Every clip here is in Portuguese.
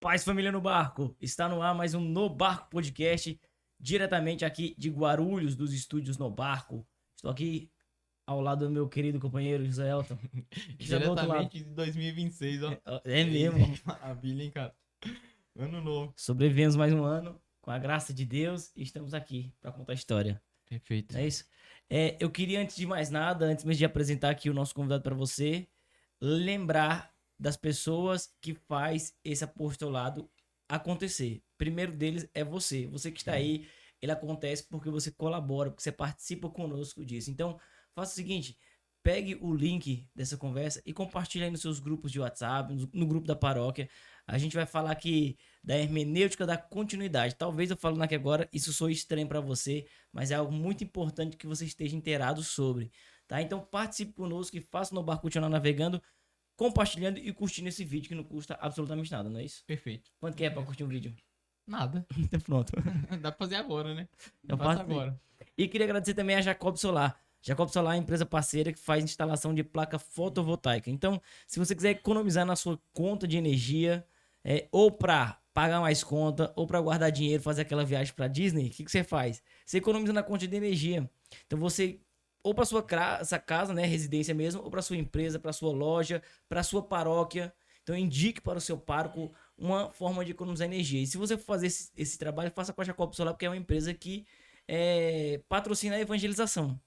Paz, família no barco. Está no ar mais um No Barco Podcast, diretamente aqui de Guarulhos, dos estúdios No Barco. Estou aqui ao lado do meu querido companheiro José Elton. Já do outro lado. Diretamente de 2026, ó. É mesmo. Maravilha, hein, cara. Ano novo. Sobrevivemos mais um ano, com a graça de Deus, e estamos aqui para contar a história. Perfeito. Não é isso? Eu queria, antes de mais nada, antes mesmo de apresentar aqui o nosso convidado para você, lembrar das pessoas que faz esse apostolado acontecer. Primeiro deles é você. Você que está aí, ele acontece porque você colabora, porque você participa conosco disso. Então, faça o seguinte, pegue o link dessa conversa e compartilhe aí nos seus grupos de WhatsApp, no grupo da paróquia. A gente vai falar aqui da hermenêutica da continuidade. Talvez eu falando aqui agora, isso soe estranho para você, mas é algo muito importante que você esteja inteirado sobre, tá? Então participe conosco e faça no barco continuar navegando, compartilhando e curtindo esse vídeo que não custa absolutamente nada, não é isso? Perfeito. Quanto que é pra curtir um vídeo? Nada. Então pronto. Dá pra fazer agora, né? Eu Faça faço agora. E queria agradecer também a Jacob Solar. Jacob Solar é uma empresa parceira que faz instalação de placa fotovoltaica. Então, se você quiser economizar na sua conta de energia, ou para pagar mais conta, ou para guardar dinheiro, fazer aquela viagem para Disney, o que você faz? Você economiza na conta de energia. Então, você, ou para sua casa, né, residência mesmo, ou para sua empresa, para sua loja, para sua paróquia. Então, indique para o seu pároco uma forma de economizar energia. E se você for fazer esse trabalho, faça com a Jacob Solar, porque é uma empresa que patrocina a evangelização.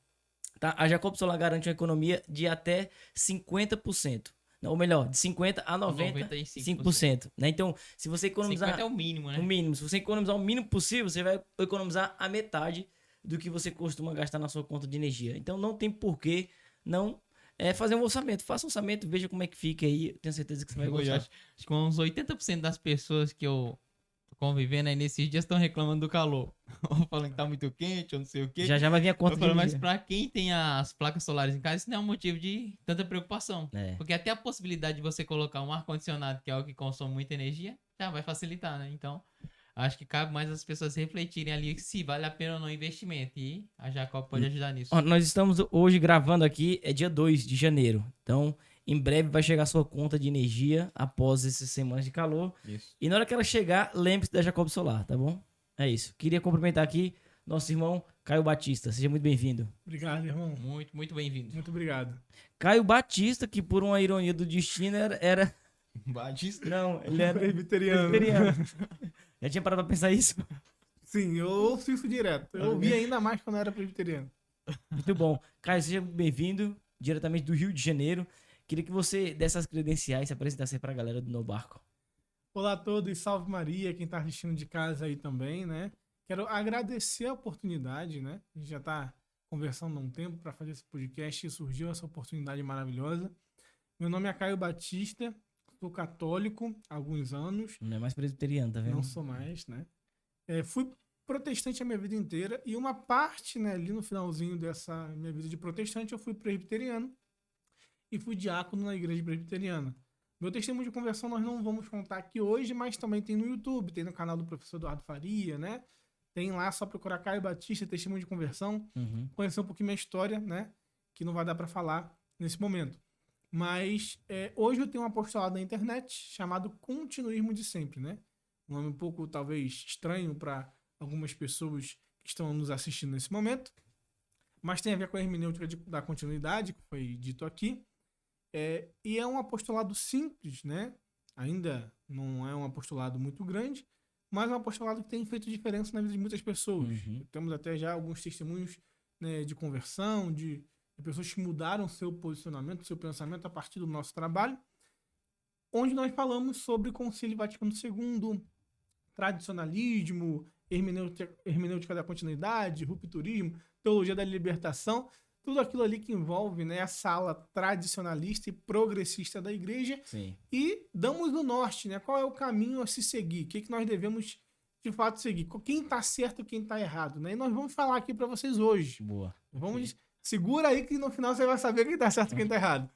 Tá? A Jacob Solar garante uma economia de até 50%. Ou melhor, de 50% a 95%. Né? Então, se você economizar... 50 é o mínimo, né? O mínimo. Se você economizar o mínimo possível, você vai economizar a metade do que você costuma gastar na sua conta de energia. Então, não tem porquê não fazer um orçamento. Faça um orçamento, veja como é que fica aí. Eu tenho certeza que você vai gostar. Acho que uns 80% das pessoas que eu tô convivendo aí nesses dias estão reclamando do calor. Ou falando que tá muito quente, ou não sei o quê. Já vai vir a conta Eu de falo, mas energia. pra quem tem as placas solares em casa, isso não é um motivo de tanta preocupação. É. Porque até a possibilidade de você colocar um ar-condicionado, que é algo que consome muita energia, já vai facilitar, né? Então, acho que cabe mais as pessoas refletirem ali se vale a pena ou não o investimento. E a Jacob pode ajudar nisso. Ó, nós estamos hoje gravando aqui, é dia 2 de janeiro. Então, em breve vai chegar a sua conta de energia após essas semanas de calor. Isso. E na hora que ela chegar, lembre-se da Jacob Solar, tá bom? É isso. Queria cumprimentar aqui nosso irmão Caio Batista. Seja muito bem-vindo. Obrigado, irmão. Muito, muito bem-vindo. Muito obrigado. Caio Batista, que por uma ironia do destino era... Batista? Não, ele era Presbiteriano. Já tinha parado pra pensar isso? Sim, eu ouço isso direto. Eu ouvi ainda mais quando eu era presbiteriano. Muito bom. Caio, seja bem-vindo, diretamente do Rio de Janeiro. Queria que você desse as credenciais, se apresentasse pra galera do No Barco. Olá a todos, salve Maria, quem tá assistindo de casa aí também, né? Quero agradecer a oportunidade, né? A gente já tá conversando há um tempo para fazer esse podcast e surgiu essa oportunidade maravilhosa. Meu nome é Caio Batista, sou católico há alguns anos. Não é mais presbiteriano, tá vendo? Não sou mais, né? Fui protestante a minha vida inteira e uma parte, né, ali no finalzinho dessa minha vida de protestante, eu fui presbiteriano e fui diácono na igreja presbiteriana. Meu testemunho de conversão nós não vamos contar aqui hoje, mas também tem no YouTube, tem no canal do professor Eduardo Faria, né? Tem lá, só procurar Caio Batista, testemunho de conversão, conhecer um pouquinho minha história, né? Que não vai dar para falar nesse momento. Mas hoje eu tenho um apostolado na internet chamado Continuismo de Sempre, né? Um nome um pouco, talvez, estranho para algumas pessoas que estão nos assistindo nesse momento, mas tem a ver com a hermenêutica da continuidade, que foi dito aqui. E é um apostolado simples, né? Ainda não é um apostolado muito grande, mas é um apostolado que tem feito diferença na vida de muitas pessoas. Temos até já alguns testemunhos, né, de conversão, de pessoas que mudaram seu posicionamento, seu pensamento a partir do nosso trabalho, onde nós falamos sobre Concílio Vaticano II, tradicionalismo, hermenêutica da continuidade, rupturismo, teologia da libertação, tudo aquilo ali que envolve, né, essa ala tradicionalista e progressista da igreja. Sim. E damos o norte, né? Qual é o caminho a se seguir? O que nós devemos, de fato, seguir? Quem está certo e quem está errado, né? E nós vamos falar aqui para vocês hoje. Boa. Segura aí que no final você vai saber quem está certo e quem está errado.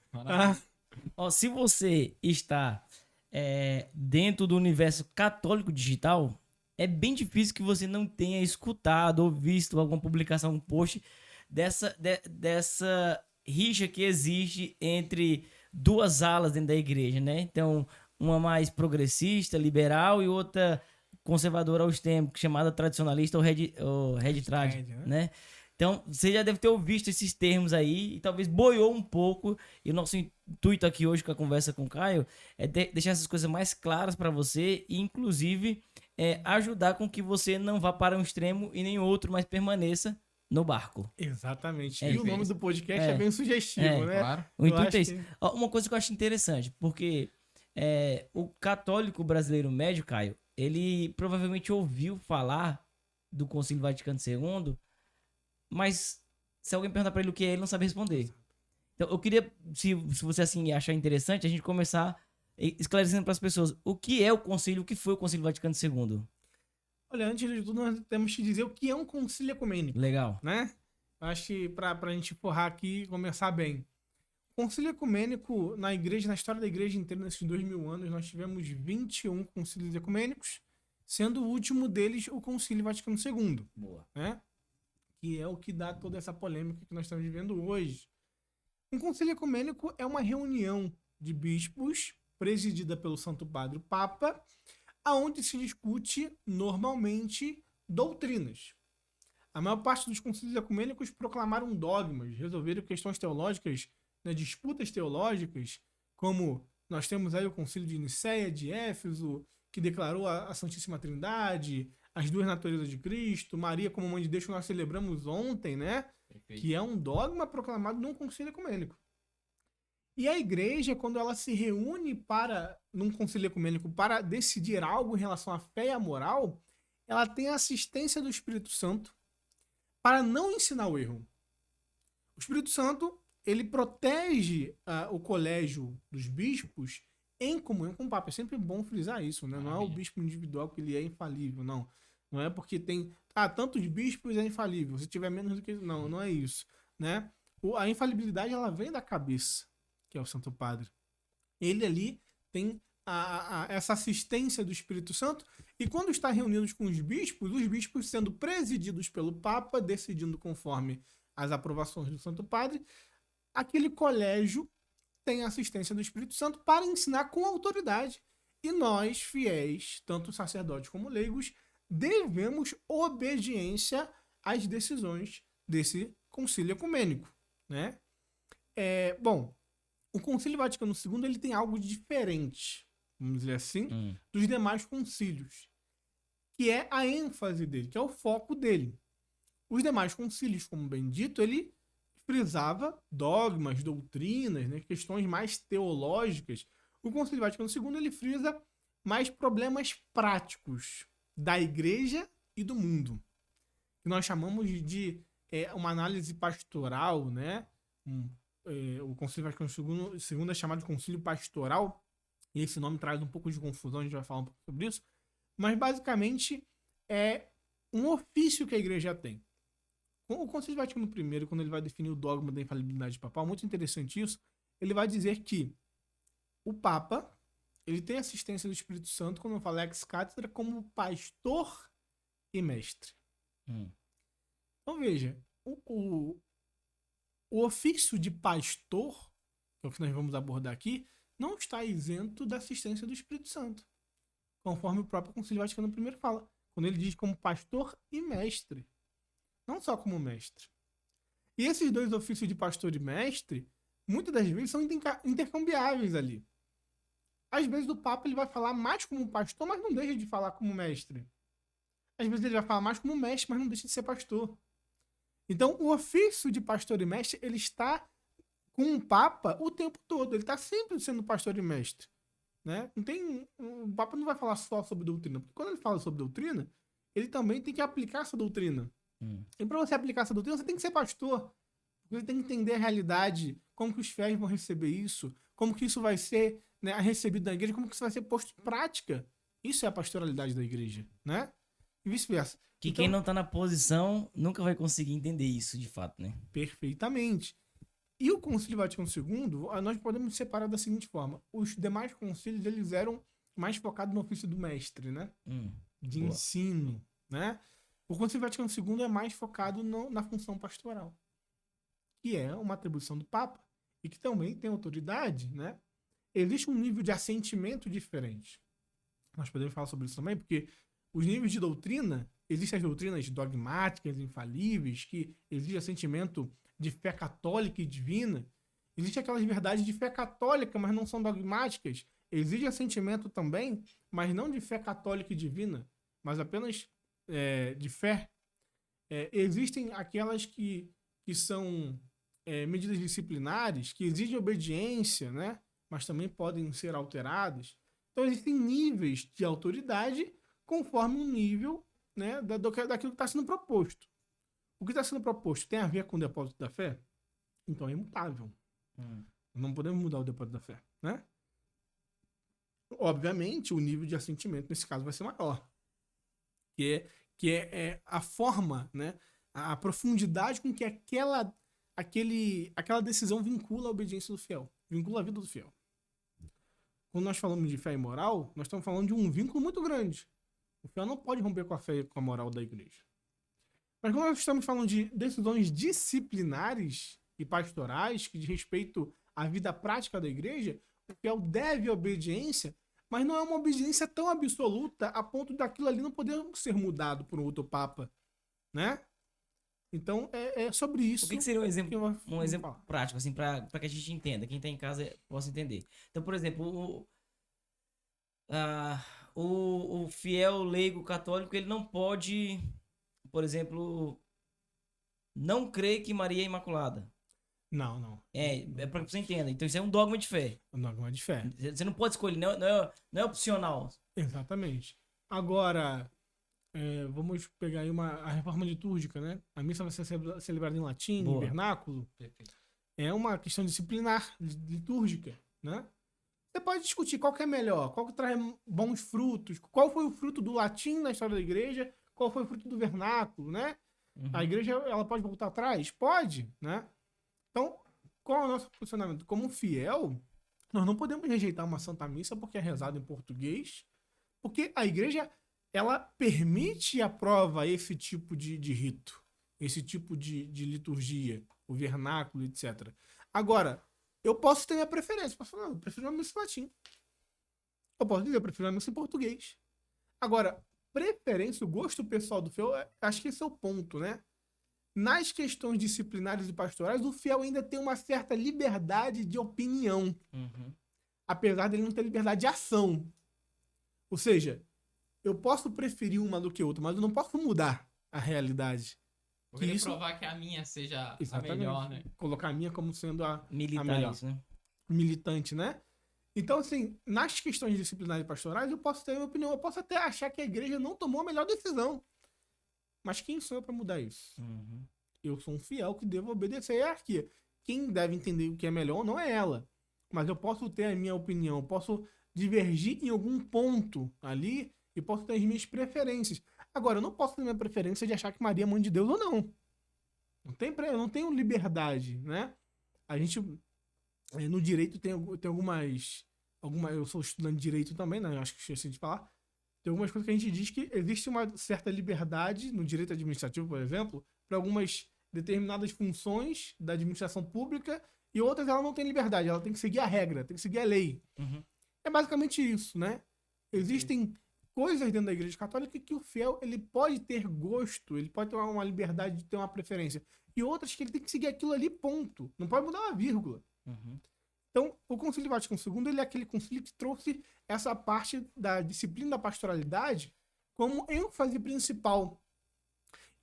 Ó, se você está dentro do universo católico digital, é bem difícil que você não tenha escutado ou visto alguma publicação, um post dessa rixa que existe entre duas alas dentro da igreja, né? Então, uma mais progressista, liberal, e outra conservadora aos tempos, chamada tradicionalista ou Red-Trad, Red, né? né? Então, você já deve ter ouvido esses termos aí e talvez boiou um pouco. E o nosso intuito aqui hoje com a conversa com o Caio é deixar essas coisas mais claras para você e, inclusive, ajudar com que você não vá para um extremo e nem outro, mas permaneça no barco. Exatamente. É E o isso. nome do podcast é É. bem sugestivo, É. né? Claro. O Eu intuito acho é isso. que- Ó, uma coisa que eu acho interessante, porque o católico brasileiro médio, Caio, ele provavelmente ouviu falar do Concílio Vaticano II, mas se alguém perguntar pra ele o que é, ele não sabe responder. Então, eu queria, se você assim achar interessante, a gente começar esclarecendo para as pessoas o que é o concílio, o que foi o Concílio Vaticano II. Olha, antes de tudo, nós temos que dizer o que é um concílio ecumênico, Legal. né? Eu acho que pra gente forrar aqui e começar bem. Concílio ecumênico na igreja, na história da igreja inteira, nesses 2000 anos, nós tivemos 21 concílios ecumênicos, sendo o último deles o Concílio Vaticano II, Boa. né? Que é o que dá toda essa polêmica que nós estamos vivendo hoje. Um concílio ecumênico é uma reunião de bispos presidida pelo Santo Padre o Papa, aonde se discute normalmente doutrinas. A maior parte dos concílios ecumênicos proclamaram dogmas, resolveram questões teológicas, né, disputas teológicas, como nós temos aí o concílio de Nicéia, de Éfeso, que declarou a Santíssima Trindade, as duas naturezas de Cristo, Maria como mãe de Deus, que nós celebramos ontem, né? Perfeito. Que é um dogma proclamado num concílio ecumênico. E a igreja, quando ela se reúne num concílio ecumênico para decidir algo em relação à fé e à moral, ela tem a assistência do Espírito Santo para não ensinar o erro. O Espírito Santo, ele protege o colégio dos bispos em comunhão com o Papa. É sempre bom frisar isso, né? Não é o Maravilha. bispo individual que ele é infalível, não. Não é porque tem tantos bispos é infalível. Se tiver menos do que... Não, não é isso, né? A infalibilidade, ela vem da cabeça, que é o Santo Padre. Ele ali tem essa assistência do Espírito Santo, e quando está reunidos com os bispos sendo presididos pelo Papa, decidindo conforme as aprovações do Santo Padre, aquele colégio tem a assistência do Espírito Santo para ensinar com autoridade. E nós, fiéis, tanto sacerdotes como leigos, devemos obediência às decisões desse concílio ecumênico, né? Bom, o Concílio Vaticano II ele tem algo diferente, vamos dizer assim, dos demais concílios, que é a ênfase dele, que é o foco dele. Os demais concílios, como bem dito, ele frisava dogmas, doutrinas, né, questões mais teológicas. O Concílio Vaticano II ele frisa mais problemas práticos da igreja e do mundo, que nós chamamos de uma análise pastoral, né? O Concílio Vaticano II é chamado de Concílio Pastoral, e esse nome traz um pouco de confusão, a gente vai falar um pouco sobre isso, mas basicamente é um ofício que a igreja tem. O Concílio Vaticano I, quando ele vai definir o dogma da infalibilidade papal, muito interessante isso, ele vai dizer que o Papa ele tem assistência do Espírito Santo, quando eu falo ex cátedra, como pastor e mestre. Então veja, o ofício de pastor, que é o que nós vamos abordar aqui, não está isento da assistência do Espírito Santo, conforme o próprio Concílio Vaticano I fala, quando ele diz como pastor e mestre, não só como mestre. E esses dois ofícios de pastor e mestre, muitas das vezes são intercambiáveis ali. Às vezes o Papa ele vai falar mais como pastor, mas não deixa de falar como mestre. Às vezes ele vai falar mais como mestre, mas não deixa de ser pastor. Então, o ofício de pastor e mestre, ele está com o Papa o tempo todo. Ele está sempre sendo pastor e mestre, né? O Papa não vai falar só sobre doutrina. Porque quando ele fala sobre doutrina, ele também tem que aplicar essa doutrina. E para você aplicar essa doutrina, você tem que ser pastor. Você tem que entender a realidade, como que os fiéis vão receber isso, como que isso vai ser, né, recebido na igreja, como que isso vai ser posto em prática. Isso é a pastoralidade da igreja, né? E vice-versa. Que Então, quem não tá na posição nunca vai conseguir entender isso de fato, né? perfeitamente. E o Concílio Vaticano II, nós podemos separar da seguinte forma. Os demais concílios, eles eram mais focados no ofício do mestre, né? De Boa. ensino, né? O Concílio Vaticano II é mais focado na função pastoral, que é uma atribuição do Papa e que também tem autoridade, né? existe um nível de assentimento diferente. Nós podemos falar sobre isso também, porque os níveis de doutrina, existem as doutrinas dogmáticas, infalíveis, que exige assentimento de fé católica e divina. Existem aquelas verdades de fé católica, mas não são dogmáticas. Exige assentimento também, mas não de fé católica e divina, mas apenas de fé. Existem aquelas que são medidas disciplinares, que exigem obediência, né? Mas também podem ser alteradas. Então, existem níveis de autoridade conforme o nível, né, daquilo que está sendo proposto. O que está sendo proposto tem a ver com o depósito da fé? Então é imutável. Não podemos mudar o depósito da fé, né? Obviamente, o nível de assentimento nesse caso vai ser maior. Que é a forma, né, a profundidade com que aquela decisão vincula a obediência do fiel, vincula a vida do fiel. Quando nós falamos de fé e moral, nós estamos falando de um vínculo muito grande. O fiel não pode romper com a fé e com a moral da igreja. Mas quando nós estamos falando de decisões disciplinares e pastorais que diz respeito à vida prática da igreja, o fiel deve obediência, mas não é uma obediência tão absoluta a ponto daquilo ali não poder ser mudado por um outro papa, né? Então, é sobre isso. O que seria um exemplo falar. prático, assim, para que a gente entenda, quem está em casa possa entender? Então, por exemplo, o fiel leigo católico, ele não pode, por exemplo, não crer que Maria é Imaculada. Não. É para que você entenda. Então, isso é um dogma de fé. Um dogma de fé. Você não pode escolher, não é opcional. Exatamente. Agora, vamos pegar aí a reforma litúrgica, né? A missa vai ser celebrada em latim, Boa. em vernáculo. Perfeito. É uma questão disciplinar, litúrgica, né? Você pode discutir qual que é melhor, qual que traz bons frutos, qual foi o fruto do latim na história da igreja, qual foi o fruto do vernáculo, né? Uhum. A igreja, ela pode voltar atrás? Pode, né? Então, qual é o nosso posicionamento? Como fiel, nós não podemos rejeitar uma Santa Missa porque é rezada em português, porque a igreja, ela permite e aprova esse tipo de rito, esse tipo de liturgia, o vernáculo, etc. Agora, eu posso ter minha preferência. Posso falar, eu prefiro uma missa em latim. Eu posso dizer, eu prefiro uma missa em português. Agora, preferência, o gosto pessoal do fiel, acho que esse é o ponto, né? Nas questões disciplinares e pastorais, o fiel ainda tem uma certa liberdade de opinião. Uhum. Apesar dele não ter liberdade de ação. Ou seja, eu posso preferir uma do que outra, mas eu não posso mudar a realidade. Vou querer provar que a minha seja a melhor, né? Colocar a minha como sendo a Militar melhor. isso, né? Militante, né? Então, assim, nas questões disciplinares e pastorais, eu posso ter a minha opinião. Eu posso até achar que a igreja não tomou a melhor decisão. Mas quem sou eu para mudar isso? Uhum. Eu sou um fiel que devo obedecer a hierarquia. Quem deve entender o que é melhor não é ela. Mas eu posso ter a minha opinião, eu posso divergir em algum ponto ali e posso ter as minhas preferências. Agora, eu não posso ter minha preferência de achar que Maria é mãe de Deus ou não. Eu não tenho liberdade, né? A gente, no direito, tem algumas... Eu sou estudante de direito também, né? Eu acho que esqueci de falar. Tem algumas coisas que a gente diz que existe uma certa liberdade no direito administrativo, por exemplo, para algumas determinadas funções da administração pública e outras ela não tem liberdade, ela tem que seguir a regra, tem que seguir a lei. Uhum. É basicamente isso, né? Existem coisas dentro da Igreja Católica que o fiel ele pode ter gosto, ele pode ter uma liberdade de ter uma preferência, e outras que ele tem que seguir aquilo ali, ponto. Não pode mudar uma vírgula. Uhum. Então, o Concílio Vaticano II ele é aquele concílio que trouxe essa parte da disciplina da pastoralidade como ênfase principal.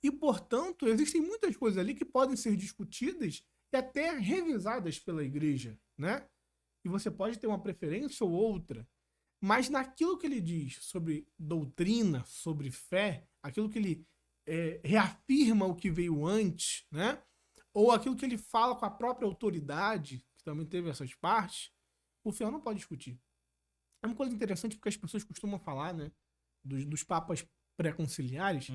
E, portanto, existem muitas coisas ali que podem ser discutidas e até revisadas pela igreja, né? E você pode ter uma preferência ou outra, mas naquilo que ele diz sobre doutrina, sobre fé, aquilo que ele reafirma o que veio antes, né? Ou aquilo que ele fala com a própria autoridade, também teve essas partes, o fiel não pode discutir. É uma coisa interessante porque as pessoas costumam falar, né, dos papas pré-conciliares,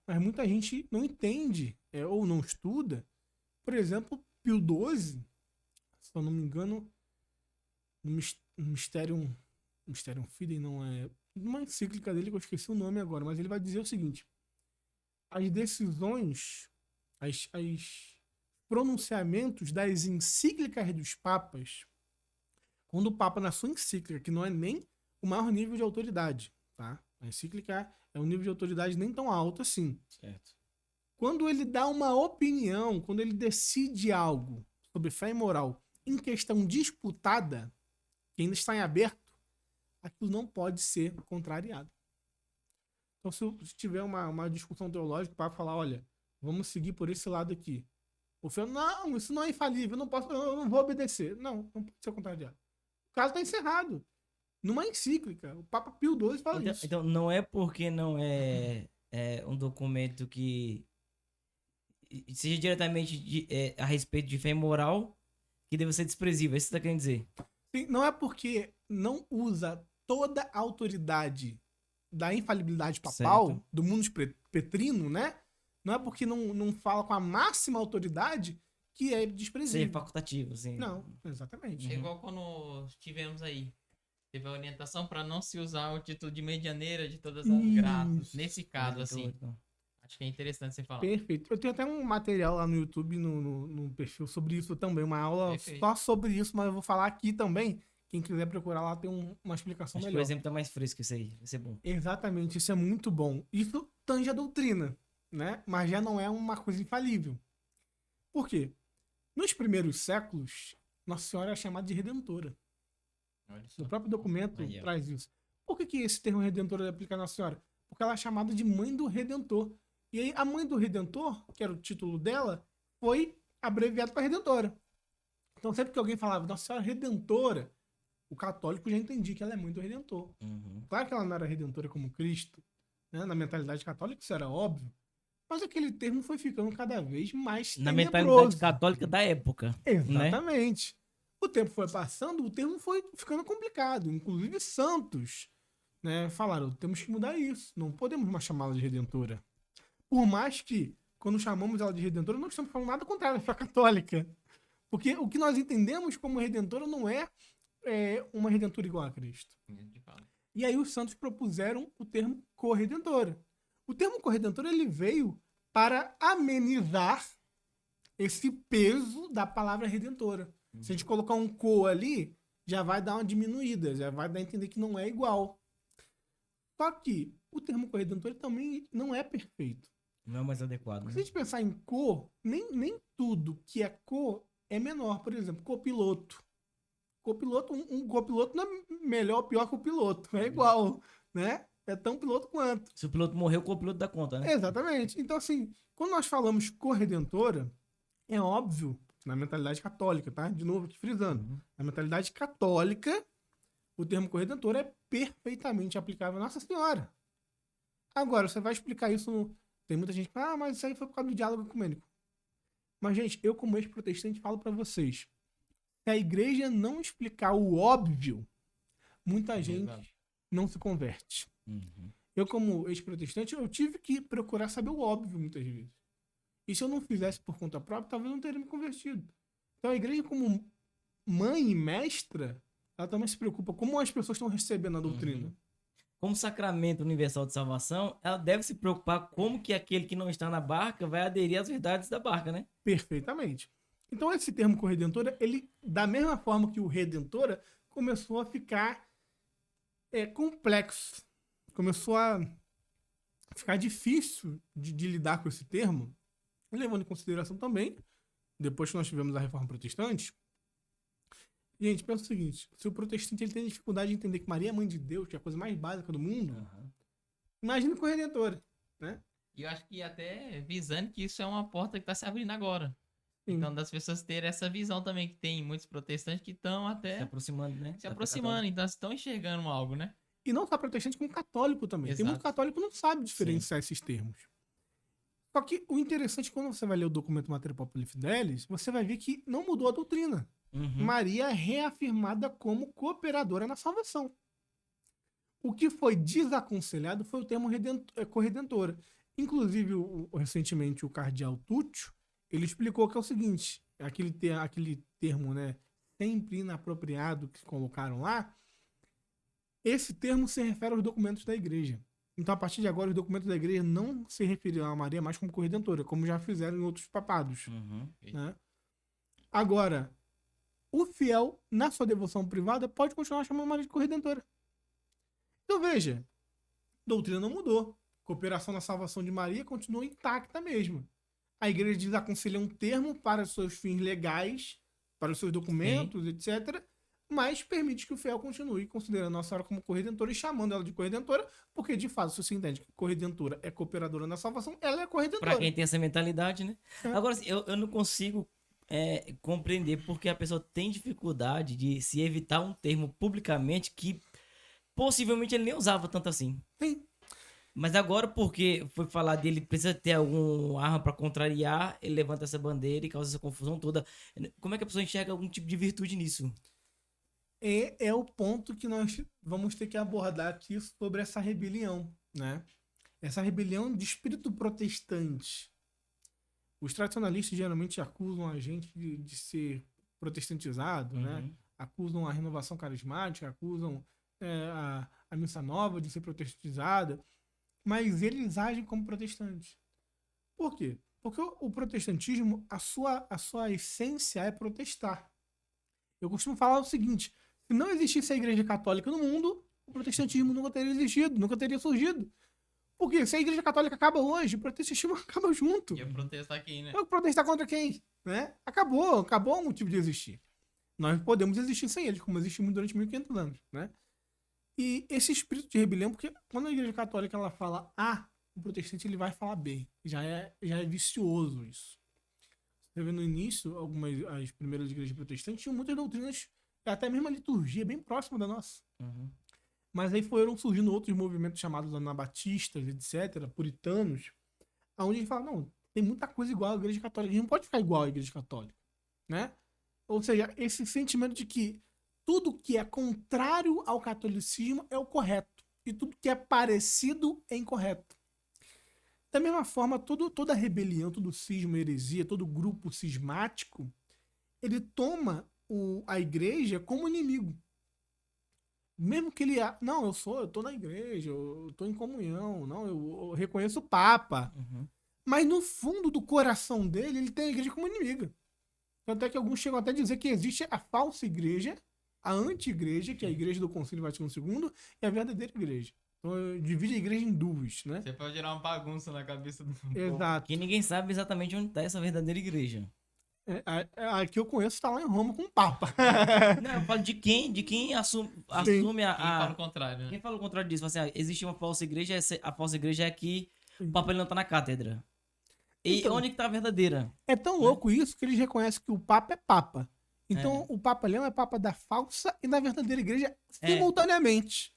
mas muita gente não entende ou não estuda. Por exemplo, Pio XII, se eu não me engano, no Mysterium Fidei, não é uma encíclica dele que eu esqueci o nome agora, mas ele vai dizer o seguinte: as decisões, pronunciamentos das encíclicas dos papas quando o Papa, na sua encíclica, que não é nem o maior nível de autoridade, tá? A encíclica é um nível de autoridade nem tão alto assim. Certo. Quando ele dá uma opinião, quando ele decide algo sobre fé e moral em questão disputada, que ainda está em aberto, aquilo não pode ser contrariado. Então, se tiver uma discussão teológica, o Papa falar, olha, vamos seguir por esse lado aqui. O filho, não, isso não é infalível, eu não vou obedecer. Não pode ser contrariado. O caso está encerrado. Numa encíclica, o Papa Pio XII fala isso. Então, não é porque não é um documento que seja diretamente a respeito de fé e moral que deve ser desprezível. É isso que você está querendo dizer? Sim, não é porque não usa toda a autoridade da infalibilidade papal, Certo. do mundo petrino, né? Não é porque não fala com a máxima autoridade que é Seja desprezível. facultativo, assim. Não, exatamente. É igual quando tivemos aí. Teve a orientação para não se usar o título de medianeira de todas as Isso. graças. Nesse caso, assim. Então, Acho que é interessante você falar. Perfeito. Eu tenho até um material lá no YouTube, no perfil, sobre isso também. Uma aula Perfeito. só sobre isso, mas eu vou falar aqui também. Quem quiser procurar lá tem uma explicação acho que o melhor. exemplo tá mais fresco isso aí. Vai ser bom. Exatamente, isso é muito bom. Isso tange a doutrina, né? Mas já não é uma coisa infalível. Por quê? Nos primeiros séculos, Nossa Senhora é chamada de Redentora. Olha só. O próprio documento Aí, ó. traz isso. Por que esse termo Redentora aplica a Nossa Senhora? Porque ela é chamada de Mãe do Redentor. E aí, a Mãe do Redentor, que era o título dela, foi abreviado para Redentora. Então, sempre que alguém falava Nossa Senhora Redentora, o católico já entendia que ela é Mãe do Redentor. Uhum. Claro que ela não era redentora como Cristo, né? Na mentalidade católica isso era óbvio, mas aquele termo foi ficando cada vez mais Na tenebroso. mentalidade católica da época. Né? Exatamente. O tempo foi passando, o termo foi ficando complicado. Inclusive santos, né, falaram, temos que mudar isso, não podemos mais chamá-la de redentora. Por mais que, quando chamamos ela de redentora, não estamos falando nada contra ela, é católica. Porque o que nós entendemos como redentora não é uma redentora igual a Cristo. E aí os santos propuseram o termo corredentora. O termo corredentora ele veio para amenizar esse peso da palavra redentora. Se a gente colocar um co ali, já vai dar uma diminuída, já vai dar a entender que não é igual. Só que o termo corredentora também não é perfeito. Não é o mais adequado. Se a Né? gente pensar em co, nem tudo que é co é menor. Por exemplo, copiloto. Copiloto, um copiloto não é melhor ou pior que o piloto. É igual, né? É tão piloto quanto. Se o piloto morreu, o copiloto dá conta, né? Exatamente. Então, assim, quando nós falamos corredentora, é óbvio, na mentalidade católica, tá? De novo aqui frisando. Uhum. Na mentalidade católica, o termo corredentora é perfeitamente aplicável a Nossa Senhora. Agora, você vai explicar isso no... Tem muita gente que fala, mas isso aí foi por causa do diálogo ecumênico. Mas, gente, eu como ex-protestante falo pra vocês. Se a igreja não explicar o óbvio, muita gente não se converte. Uhum. Eu, como ex-protestante, eu tive que procurar saber o óbvio muitas vezes. E se eu não fizesse por conta própria, talvez eu não teria me convertido. Então a igreja, como mãe e mestra, ela também se preocupa como as pessoas estão recebendo a doutrina. Uhum. Como sacramento universal de salvação, ela deve se preocupar como que aquele que não está na barca vai aderir às verdades da barca, né? Perfeitamente. Então esse termo corredentora, ele, da mesma forma que o redentora, começou a ficar complexo. Começou a ficar difícil de lidar com esse termo, levando em consideração também, depois que nós tivemos a Reforma Protestante, gente, pensa o seguinte, se o protestante ele tem dificuldade de entender que Maria é mãe de Deus, que é a coisa mais básica do mundo, imagina com a redentora, né? E eu acho que até visando que isso é uma porta que está se abrindo agora. Sim. Então, das pessoas terem essa visão também, que tem muitos protestantes que estão até Se aproximando, né? se aproximando, então estão enxergando algo, né? E não só protestante, como católico também. Tem Exato. muito católico que não sabe diferenciar esses termos. Só que o interessante, quando você vai ler o documento Mater Populi Fidelis, você vai ver que não mudou a doutrina. Uhum. Maria é reafirmada como cooperadora na salvação. O que foi desaconselhado foi o termo corredentora. Inclusive, recentemente, o cardeal Túcio, ele explicou que é o seguinte, aquele termo, né, sempre inapropriado que colocaram lá, esse termo se refere aos documentos da igreja. Então, a partir de agora, os documentos da igreja não se referiam a Maria mais como corredentora, como já fizeram em outros papados. Uhum. Né? Agora, o fiel, na sua devoção privada, pode continuar chamando Maria de Corredentora. Então veja, a doutrina não mudou. Cooperação na salvação de Maria continua intacta mesmo. A igreja desaconselha um termo para os seus fins legais, para os seus documentos, etc., mas permite que o fiel continue considerando Nossa Senhora como corredentora e chamando ela de corredentora, porque de fato, se você entende que corredentora é cooperadora na salvação, ela é corredentora. Pra quem tem essa mentalidade, né? É. Agora, assim, eu não consigo compreender porque a pessoa tem dificuldade de se evitar um termo publicamente que possivelmente ele nem usava tanto assim. Sim. Mas agora, porque foi falar dele, precisa ter algum arma pra contrariar, ele levanta essa bandeira e causa essa confusão toda. Como é que a pessoa enxerga algum tipo de virtude nisso? É o ponto que nós vamos ter que abordar aqui sobre essa rebelião, né? Essa rebelião de espírito protestante. Os tradicionalistas geralmente acusam a gente de ser protestantizado, né? Acusam a renovação carismática, acusam a missa nova de ser protestantizada, mas eles agem como protestantes. Por quê? Porque o protestantismo, a sua essência é protestar. Eu costumo falar o seguinte: se não existisse a Igreja Católica no mundo, o protestantismo nunca teria existido, nunca teria surgido. Porque se a Igreja Católica acaba hoje, o protestantismo acaba junto. Ia protestar aqui, né? Eu protestar contra quem? Né? Acabou o motivo de existir. Nós podemos existir sem eles, como existimos durante 1500 anos, né? E esse espírito de rebelião, porque quando a Igreja Católica ela fala A, o protestante ele vai falar B. Já é vicioso isso. Você vê no início, as primeiras igrejas protestantes tinham muitas doutrinas, até mesmo a liturgia bem próxima da nossa. Mas aí foram surgindo outros movimentos chamados anabatistas, etc., puritanos, onde eles falam, não, tem muita coisa igual à Igreja Católica, a gente não pode ficar igual à Igreja Católica, né? Ou seja, esse sentimento de que tudo que é contrário ao catolicismo é o correto, e tudo que é parecido é incorreto. Da mesma forma, toda rebelião, todo cisma, heresia, todo grupo cismático, ele toma a igreja como inimigo. Mesmo que ele... Não, eu tô na igreja, eu tô em comunhão, não, eu reconheço o Papa. Mas no fundo do coração dele, ele tem a igreja como inimiga. Tanto é que alguns chegam até a dizer que existe a falsa igreja, a anti-igreja, que é a igreja do Concílio Vaticano II, e a verdadeira igreja. Então, divide a igreja em duas, né? Você pode gerar uma bagunça na cabeça do povo. Exato. Que ninguém sabe exatamente onde tá essa verdadeira igreja. A que eu conheço está lá em Roma com o Papa. Não, eu falo de quem assume Quem fala o contrário, né? Quem fala o contrário disso? Fala assim, existe uma falsa igreja, a falsa igreja é que o Papa ele não tá na cátedra. E Então, onde que tá a verdadeira? é tão louco isso que eles reconhecem que o Papa é Papa. Então, o Papa Leão é Papa da falsa e da verdadeira igreja simultaneamente.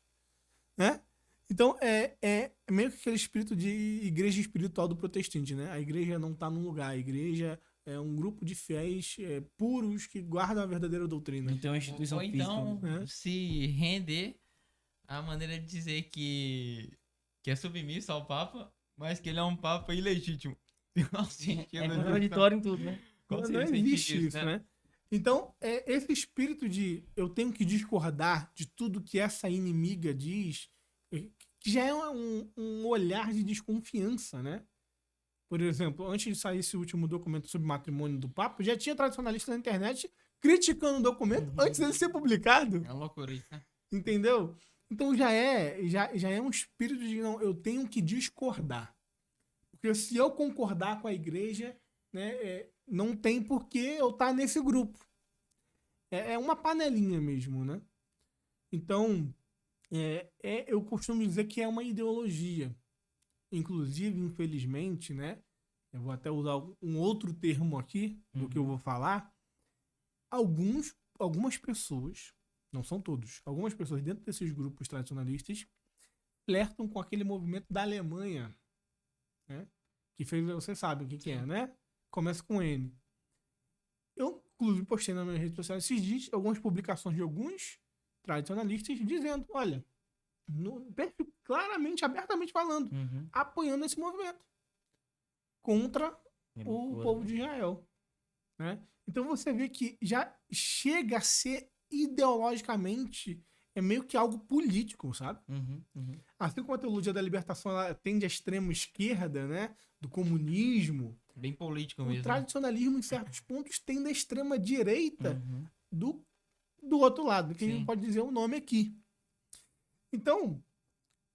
Né? Então, é meio que aquele espírito de igreja espiritual do protestante, né? A igreja não tá num lugar, a igreja é um grupo de fiéis puros que guardam a verdadeira doutrina. Então, a instituição Ou então, física, né? se render a maneira de dizer que é submisso ao Papa, mas que ele é um Papa ilegítimo. É contraditório em tudo, né? Qual Não seria o existe sentido isso, disso, né? Então, esse espírito de eu tenho que discordar de tudo que essa inimiga diz, que já é um olhar de desconfiança, né? Por exemplo, antes de sair esse último documento sobre matrimônio do Papa, já tinha tradicionalista na internet criticando o documento antes dele ser publicado. É uma loucura isso, né? Entendeu? Então já é um espírito de não, eu tenho que discordar. Porque se eu concordar com a igreja, né, não tem por que eu estar nesse grupo. É uma panelinha mesmo, né? Então, eu costumo dizer que é uma ideologia. Inclusive, infelizmente, né? Eu vou até usar um outro termo aqui do que eu vou falar. Algumas pessoas, não são todos, algumas pessoas dentro desses grupos tradicionalistas flertam com aquele movimento da Alemanha, né? Que fez, vocês sabem o que é, né? Começa com N. Eu, inclusive, postei nas minhas redes sociais esses dias algumas publicações de alguns tradicionalistas dizendo, olha, no perfil, claramente, abertamente falando, apoiando esse movimento contra o povo de Israel, né? Então você vê que já chega a ser ideologicamente meio que algo político, sabe? Assim como a teologia da libertação ela tende à extrema esquerda, né? Do comunismo. Bem político O mesmo. tradicionalismo, em certos pontos, tende à extrema direita do outro lado, que a gente Sim. pode dizer o nome aqui. Então,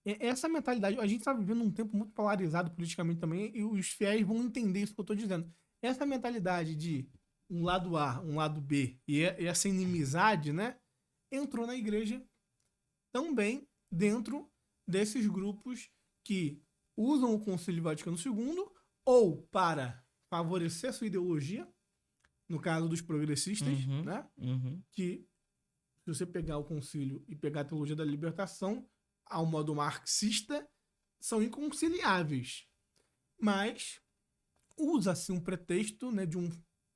essa mentalidade, a gente está vivendo um tempo muito polarizado politicamente também, e os fiéis vão entender isso que eu estou dizendo. Essa mentalidade de um lado A, um lado B, e essa inimizade, né, entrou na igreja também dentro desses grupos que usam o Concílio Vaticano II ou para favorecer sua ideologia, no caso dos progressistas, Uhum, né, uhum. que se você pegar o concílio e pegar a teologia da libertação, ao modo marxista, são inconciliáveis. Mas usa-se um pretexto, né, de um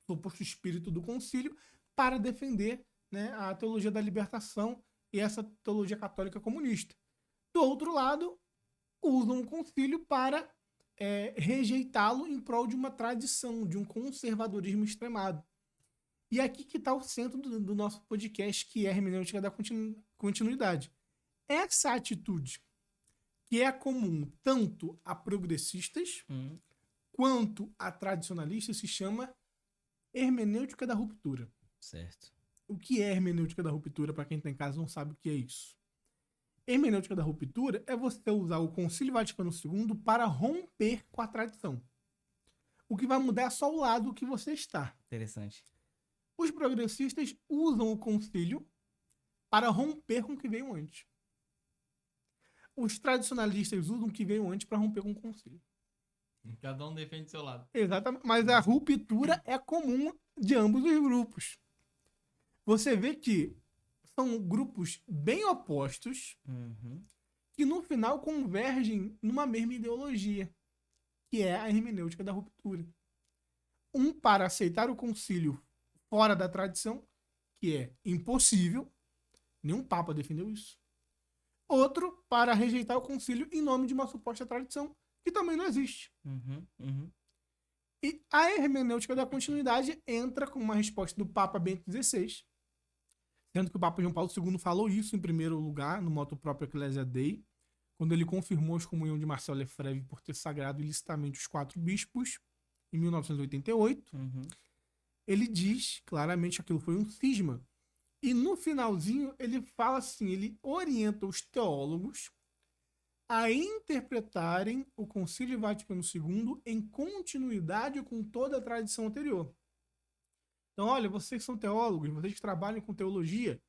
suposto espírito do concílio para defender, né, a teologia da libertação e essa teologia católica comunista. Do outro lado, usam o concílio para rejeitá-lo em prol de uma tradição, de um conservadorismo extremado. E aqui que está o centro do nosso podcast, que é a hermenêutica da continuidade. Essa atitude, que é comum tanto a progressistas quanto a tradicionalistas, se chama hermenêutica da ruptura. Certo. O que é hermenêutica da ruptura, para quem está em casa não sabe o que é isso? Hermenêutica da ruptura é você usar o Concílio Vaticano II para romper com a tradição. O que vai mudar é só o lado que você está. Interessante. Os progressistas usam o concílio para romper com o que veio antes. Os tradicionalistas usam o que veio antes para romper com o concílio. Cada um defende seu lado. Exatamente. Mas a ruptura é comum de ambos os grupos. Você vê que são grupos bem opostos Uhum. que no final convergem numa mesma ideologia, que é a hermenêutica da ruptura. Um para aceitar o concílio fora da tradição, que é impossível, nenhum papa defendeu isso. Outro para rejeitar o concílio em nome de uma suposta tradição, que também não existe. Uhum. Uhum. E a hermenêutica da continuidade entra com uma resposta do Papa Bento XVI, sendo que o Papa João Paulo II falou isso em primeiro lugar, no motu próprio Ecclesia Dei, quando ele confirmou a excomunhão de Marcelo Lefebvre por ter sagrado ilicitamente os 4 bispos, em 1988. Uhum. Ele diz claramente que aquilo foi um cisma. E no finalzinho ele fala assim, ele orienta os teólogos a interpretarem o Concílio Vaticano II em continuidade com toda a tradição anterior. Então, olha, vocês são teólogos, vocês que trabalham com teologia,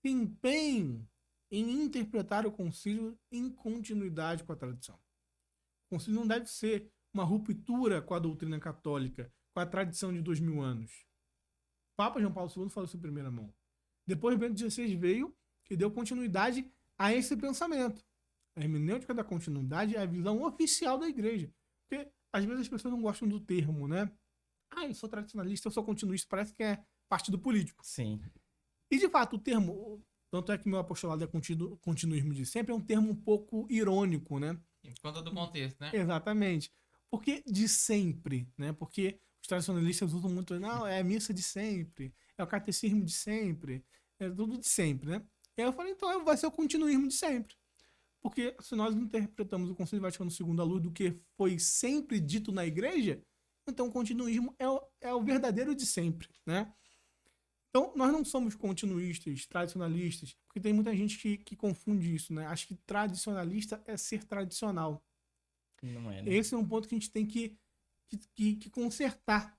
se empenhem em interpretar o concílio em continuidade com a tradição. O concílio não deve ser uma ruptura com a doutrina católica, com a tradição de 2000 anos. O Papa João Paulo II falou isso em primeira mão. Depois Bento XVI veio e deu continuidade a esse pensamento. A hermenêutica da continuidade é a visão oficial da igreja. Porque às vezes as pessoas não gostam do termo, né? Ah, eu sou tradicionalista, eu sou continuista, parece que é partido político. Sim. E de fato o termo, tanto é que meu apostolado é continuismo de sempre, é um termo um pouco irônico, né? Por conta do contexto, né? Exatamente. Por que de sempre, né? Porque os tradicionalistas usam muito, não, é a missa de sempre, é o catecismo de sempre, é tudo de sempre, né? E aí eu falei, então vai ser o continuismo de sempre. Porque se nós interpretamos o Concílio Vaticano II à luz do que foi sempre dito na igreja, então o continuismo é o verdadeiro de sempre, né? Então, nós não somos continuistas, tradicionalistas, porque tem muita gente que confunde isso, né? Acha que tradicionalista é ser tradicional. Não é, né? Esse é um ponto que a gente tem que consertar.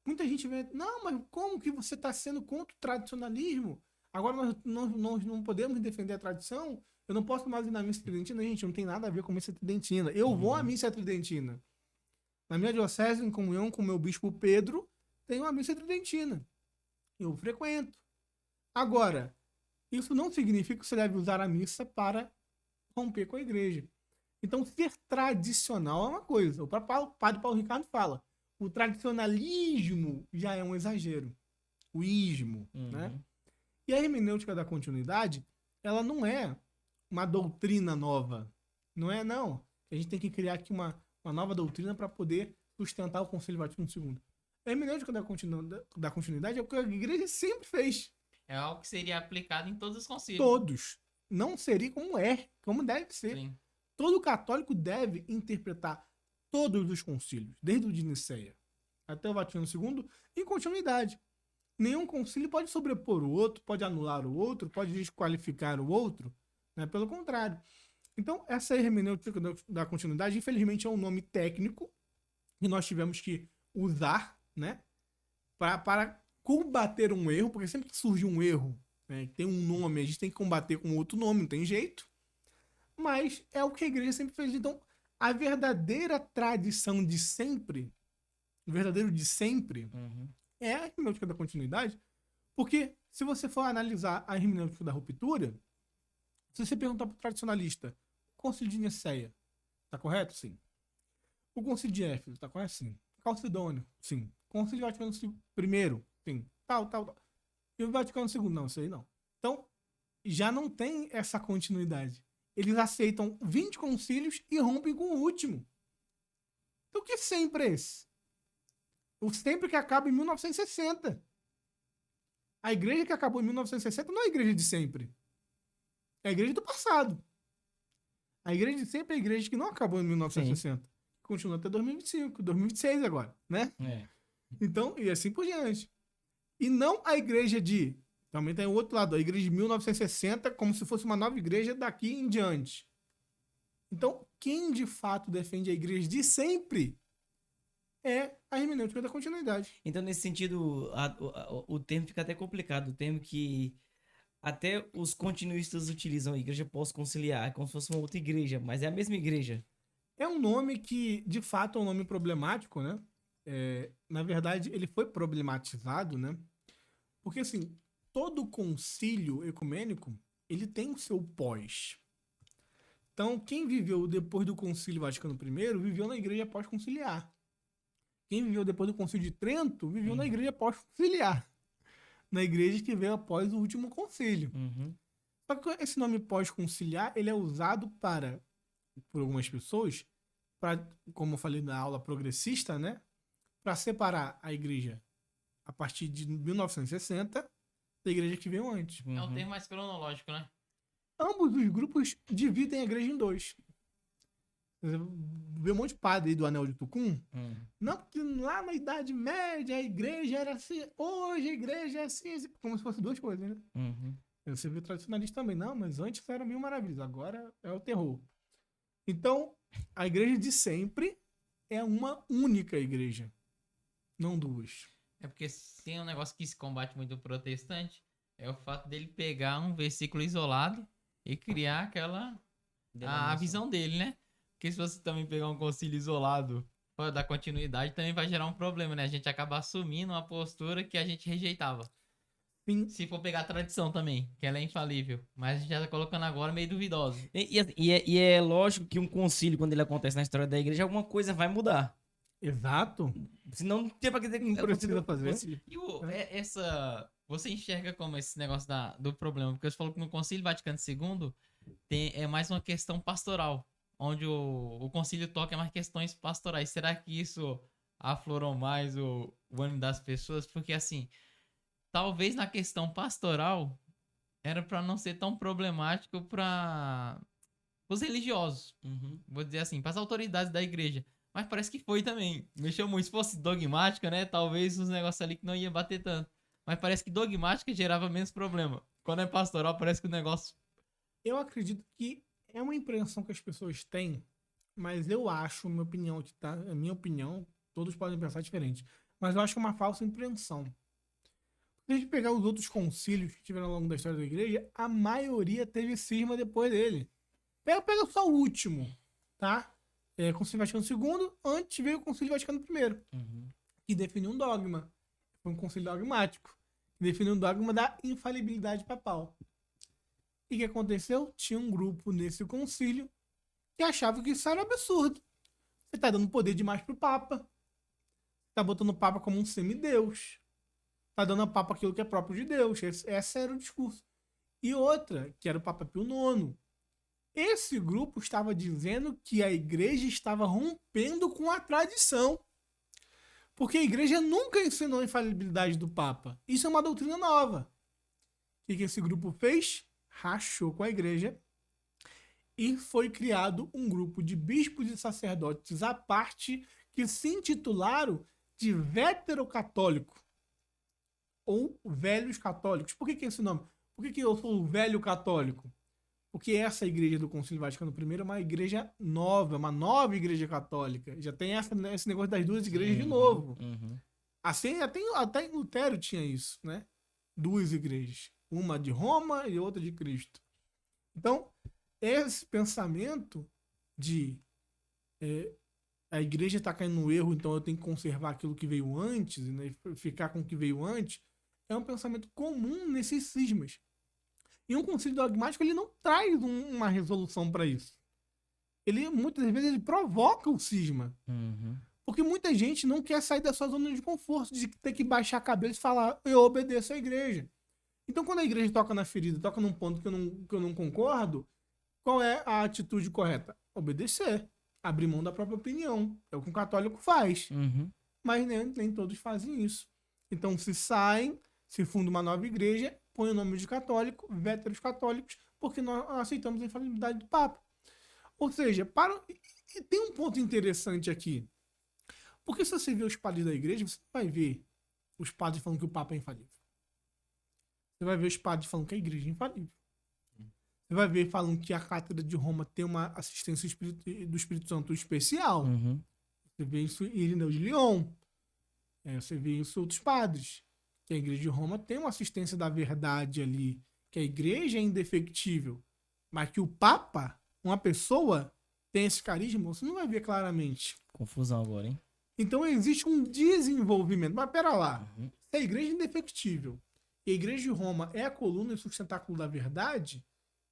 Muita gente vê, não, mas como que você está sendo contra o tradicionalismo? Agora nós não podemos defender a tradição? Eu não posso mais ir na missa tridentina? Gente, não tem nada a ver com missa tridentina. Eu vou à missa tridentina. Na minha diocese, em comunhão com o meu bispo Pedro, tem uma missa tridentina. Eu frequento. Agora, isso não significa que você deve usar a missa para romper com a igreja. Então, ser tradicional é uma coisa. O padre Paulo Ricardo fala, o tradicionalismo já é um exagero. O ismo, né? E a hermenêutica da continuidade, ela não é uma doutrina nova. Não é, não. A gente tem que criar aqui uma nova doutrina para poder sustentar o Concílio Vaticano II. A hermenêutica da continuidade é o que a igreja sempre fez. É algo que seria aplicado em todos os concílios. Todos. Não seria como deve ser. Sim. Todo católico deve interpretar todos os concílios, desde o de Nicéia até o Vaticano II, em continuidade. nenhum concílio pode sobrepor o outro, pode anular o outro, pode desqualificar o outro, né? Pelo contrário. Então, essa hermenêutica da continuidade, infelizmente, é um nome técnico que nós tivemos que usar, né? Para combater um erro, porque sempre que surge um erro, né, tem um nome, a gente tem que combater com outro nome, não tem jeito. Mas é o que a igreja sempre fez. Então, a verdadeira tradição de sempre, o verdadeiro de sempre, é a hermenêutica da continuidade, porque se você for analisar a hermenêutica da ruptura, se você perguntar para o tradicionalista, o concílio de Nicéia, tá correto? Sim. O concílio de Éfeso, tá correto? Sim. Calcedônio, sim. Concílio Vaticano I, sim. Tal. E o Vaticano II, não, isso aí não. Então, já não tem essa continuidade. Eles aceitam 20 concílios e rompem com o último. Então, que sempre é esse? O sempre que acaba em 1960. A igreja que acabou em 1960 não é a igreja de sempre. É a igreja do passado. A igreja de sempre é a igreja que não acabou em 1960. Sim. Continua até 2025, 2026 agora, né? É. Então, e assim por diante. E não a igreja de... Também tem o outro lado, a igreja de 1960, como se fosse uma nova igreja daqui em diante. Então, quem de fato defende a igreja de sempre é a hermenêutica da continuidade. Então, nesse sentido, o termo fica até complicado. O termo que até os continuistas utilizam, a igreja pós-conciliar, é como se fosse uma outra igreja, mas é a mesma igreja. É um nome que, de fato, é um nome problemático, né? Na verdade, ele foi problematizado, né? Porque, assim, todo concílio ecumênico, ele tem o seu pós. Então, quem viveu depois do Concílio Vaticano I, viveu na igreja pós-conciliar. Quem viveu depois do Concílio de Trento, viveu na igreja pós-conciliar. Na igreja que veio após o último concílio. Só que esse nome pós-conciliar, ele é usado por algumas pessoas, como eu falei na aula progressista, né? Para separar a igreja a partir de 1960 da igreja que veio antes. É um termo mais cronológico, né? Ambos os grupos dividem a igreja em dois. Vê um monte de padre aí do Anel de Tucum. Não, porque lá na Idade Média a igreja era assim, hoje a igreja é assim, como se fosse duas coisas, né? Você vê tradicionalista também, não, mas antes era mil maravilhas, agora é o terror. Então, a igreja de sempre é uma única igreja, não duas. É porque tem um negócio que se combate muito o protestante, é o fato dele pegar um versículo isolado e criar aquela... a visão dele, né? Porque se você também pegar um concílio isolado para dar continuidade, também vai gerar um problema, né? A gente acaba assumindo uma postura que a gente rejeitava. Sim. Se for pegar a tradição também, que ela é infalível. Mas a gente já tá colocando agora meio duvidoso. E é lógico que um concílio, quando ele acontece na história da igreja, alguma coisa vai mudar. Exato. Senão não tem pra que ter... Não precisa fazer. E você enxerga como esse negócio do problema? Porque você falou que no Concílio Vaticano II é mais uma questão pastoral, onde o concílio toca mais questões pastorais. Será que isso aflorou mais o ânimo das pessoas? Porque, assim, talvez na questão pastoral era para não ser tão problemático para os religiosos. Vou dizer assim, para as autoridades da igreja. Mas parece que foi também. Mexeu muito. Se fosse dogmática, né? Talvez os negócios ali que não ia bater tanto. Mas parece que dogmática gerava menos problema. Quando é pastoral, parece que o negócio... Eu acredito que é uma impressão que as pessoas têm, mas eu acho, minha opinião aqui, tá? É minha opinião, todos podem pensar diferente. Mas eu acho que é uma falsa impressão. Se a gente pegar os outros concílios que tiveram ao longo da história da igreja, a maioria teve cisma depois dele. Pega só o último, tá? Concílio Vaticano II, antes veio o Concílio Vaticano I, que definiu um dogma. Foi um concílio dogmático. Que definiu um dogma da infalibilidade papal. E o que aconteceu? Tinha um grupo nesse concílio que achava que isso era um absurdo. Você tá dando poder demais pro Papa. Tá botando o Papa como um semideus. Tá dando ao Papa aquilo que é próprio de Deus. Esse era o discurso. E outra, que era o Papa Pio IX. Esse grupo estava dizendo que a igreja estava rompendo com a tradição. Porque a igreja nunca ensinou a infalibilidade do Papa. Isso é uma doutrina nova. O que esse grupo fez? Rachou com a igreja e foi criado um grupo de bispos e sacerdotes à parte que se intitularam de veterocatólico. ou velhos católicos. Por que é esse nome? Por que eu sou o velho católico? Porque essa igreja do Concílio Vaticano I é uma igreja nova, uma nova igreja católica. Já tem esse negócio das duas igrejas de novo. Assim, até em Lutero tinha isso, né? Duas igrejas. Uma de Roma e outra de Cristo. Então, esse pensamento de a igreja está caindo no erro, então eu tenho que conservar aquilo que veio antes, né? Ficar com o que veio antes, é um pensamento comum nesses cismas. E um concílio dogmático, ele não traz uma resolução para isso. Ele, muitas vezes, ele provoca o cisma. Porque muita gente não quer sair da sua zona de conforto, de ter que baixar a cabeça e falar, eu obedeço à igreja. Então, quando a igreja toca na ferida, toca num ponto que eu não concordo, qual é a atitude correta? Obedecer. Abrir mão da própria opinião. É o que um católico faz. Mas nem todos fazem isso. Então, se saem, se funda uma nova igreja, põe o nome de católico, véteros católicos, porque nós aceitamos a infalibilidade do Papa. Ou seja, e tem um ponto interessante aqui. Porque se você vê os padres da igreja, você vai ver os padres falando que o Papa é infalível. Você vai ver os padres falando que a igreja é infalível. Você vai ver falando que a Cátedra de Roma tem uma assistência do Espírito Santo especial. Você vê isso em Irineu de Lyon. Você vê isso em outros padres. Que a igreja de Roma tem uma assistência da verdade ali. Que a igreja é indefectível. Mas que o Papa, uma pessoa, tem esse carisma, você não vai ver claramente. Confusão agora, hein? Então existe um desenvolvimento. Mas pera lá. Se a igreja é indefectível e a igreja de Roma é a coluna e sustentáculo da verdade,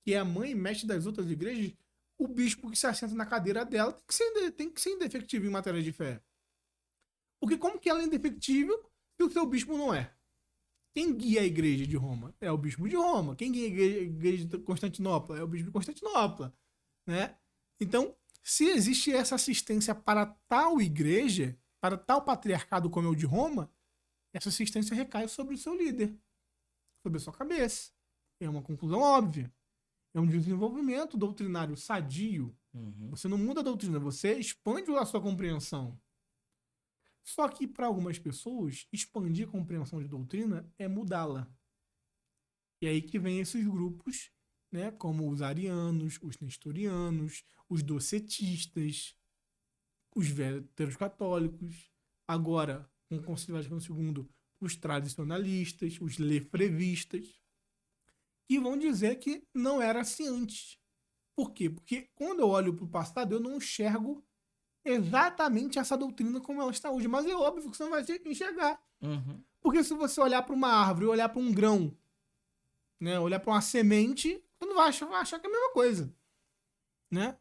que é a mãe e mestre das outras igrejas, o bispo que se assenta na cadeira dela tem que ser indefectível em matéria de fé. Porque como que ela é indefectível se o seu bispo não é? Quem guia a igreja de Roma? É o bispo de Roma. Quem guia a igreja de Constantinopla? É o bispo de Constantinopla. Né? Então, se existe essa assistência para tal igreja, para tal patriarcado como é o de Roma, essa assistência recai sobre o seu líder, sobre a sua cabeça. É uma conclusão óbvia. É um desenvolvimento doutrinário sadio. Você não muda a doutrina, você expande a sua compreensão. Só que, para algumas pessoas, expandir a compreensão de doutrina é mudá-la. E aí que vem esses grupos, né, como os arianos, os nestorianos, os docetistas, os véteros católicos. Agora, com o Concílio Vaticano II, os tradicionalistas, os lefrevistas, que vão dizer que não era assim antes. Por quê? Porque quando eu olho para o passado, eu não enxergo exatamente essa doutrina como ela está hoje. Mas é óbvio que você não vai enxergar. Porque se você olhar para uma árvore, olhar para um grão, né, olhar para uma semente, você não vai achar que é a mesma coisa. Né?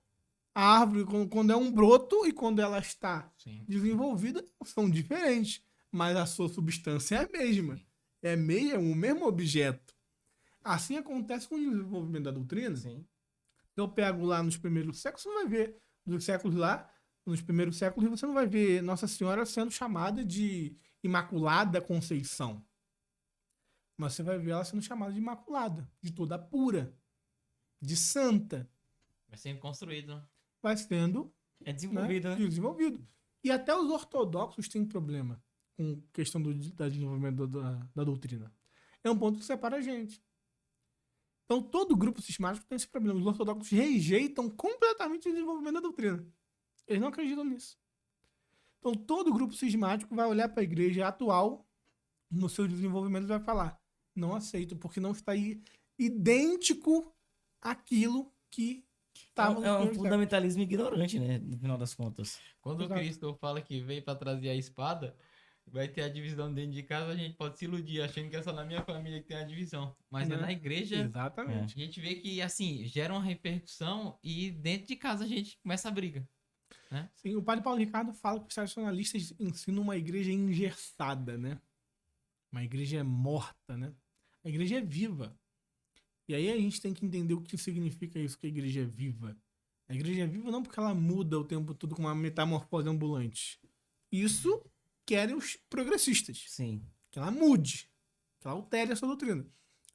A árvore, quando é um broto e quando ela está desenvolvida, são diferentes. Mas a sua substância é a mesma. É o mesmo objeto. Assim acontece com o desenvolvimento da doutrina. Se eu pego lá nos primeiros séculos, você não vai ver nos séculos lá, nos primeiros séculos, você não vai ver Nossa Senhora sendo chamada de Imaculada Conceição. Mas você vai ver ela sendo chamada de Imaculada, de toda pura, de santa. Vai sendo construído, né? Vai sendo desenvolvido, né? Desenvolvido. E até os ortodoxos têm problema com a questão do desenvolvimento da doutrina. É um ponto que separa a gente. Então, todo grupo sistemático tem esse problema. Os ortodoxos rejeitam completamente o desenvolvimento da doutrina. Eles não acreditam nisso. Então, todo grupo sistemático vai olhar para a igreja atual no seu desenvolvimento e vai falar: não aceito, porque não está aí idêntico àquilo que estava É um fundamentalismo ignorante, né? No final das contas. Quando o Cristo fala que veio para trazer a espada, vai ter a divisão dentro de casa, a gente pode se iludir achando que é só na minha família que tem a divisão. Mas é na igreja. Exatamente. A gente vê que, assim, gera uma repercussão e dentro de casa a gente começa a briga. Né? Sim, o padre Paulo Ricardo fala que os tradicionalistas ensinam uma igreja engessada, né? Uma igreja morta, né? A igreja é viva. E aí a gente tem que entender o que significa isso, que a igreja é viva. A igreja é viva não porque ela muda o tempo todo com uma metamorfose ambulante. Isso querem os progressistas. Sim. Que ela mude. Que ela altere a sua doutrina.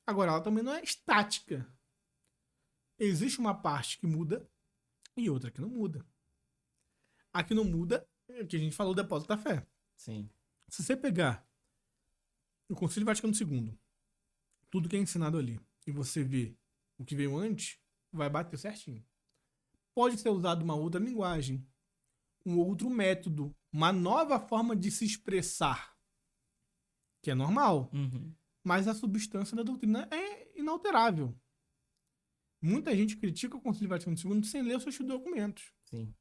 Agora, ela também não é estática. Existe uma parte que muda e outra que não muda. A que não muda é o que a gente falou do depósito da fé. Sim. Se você pegar o Concílio Vaticano II, tudo que é ensinado ali, e você vê o que veio antes, vai bater certinho. Pode ser usado uma outra linguagem, um outro método, uma nova forma de se expressar, que é normal, Uhum. mas a substância da doutrina é inalterável. Muita gente critica o Concílio Vaticano II sem ler os seus documentos. Sim.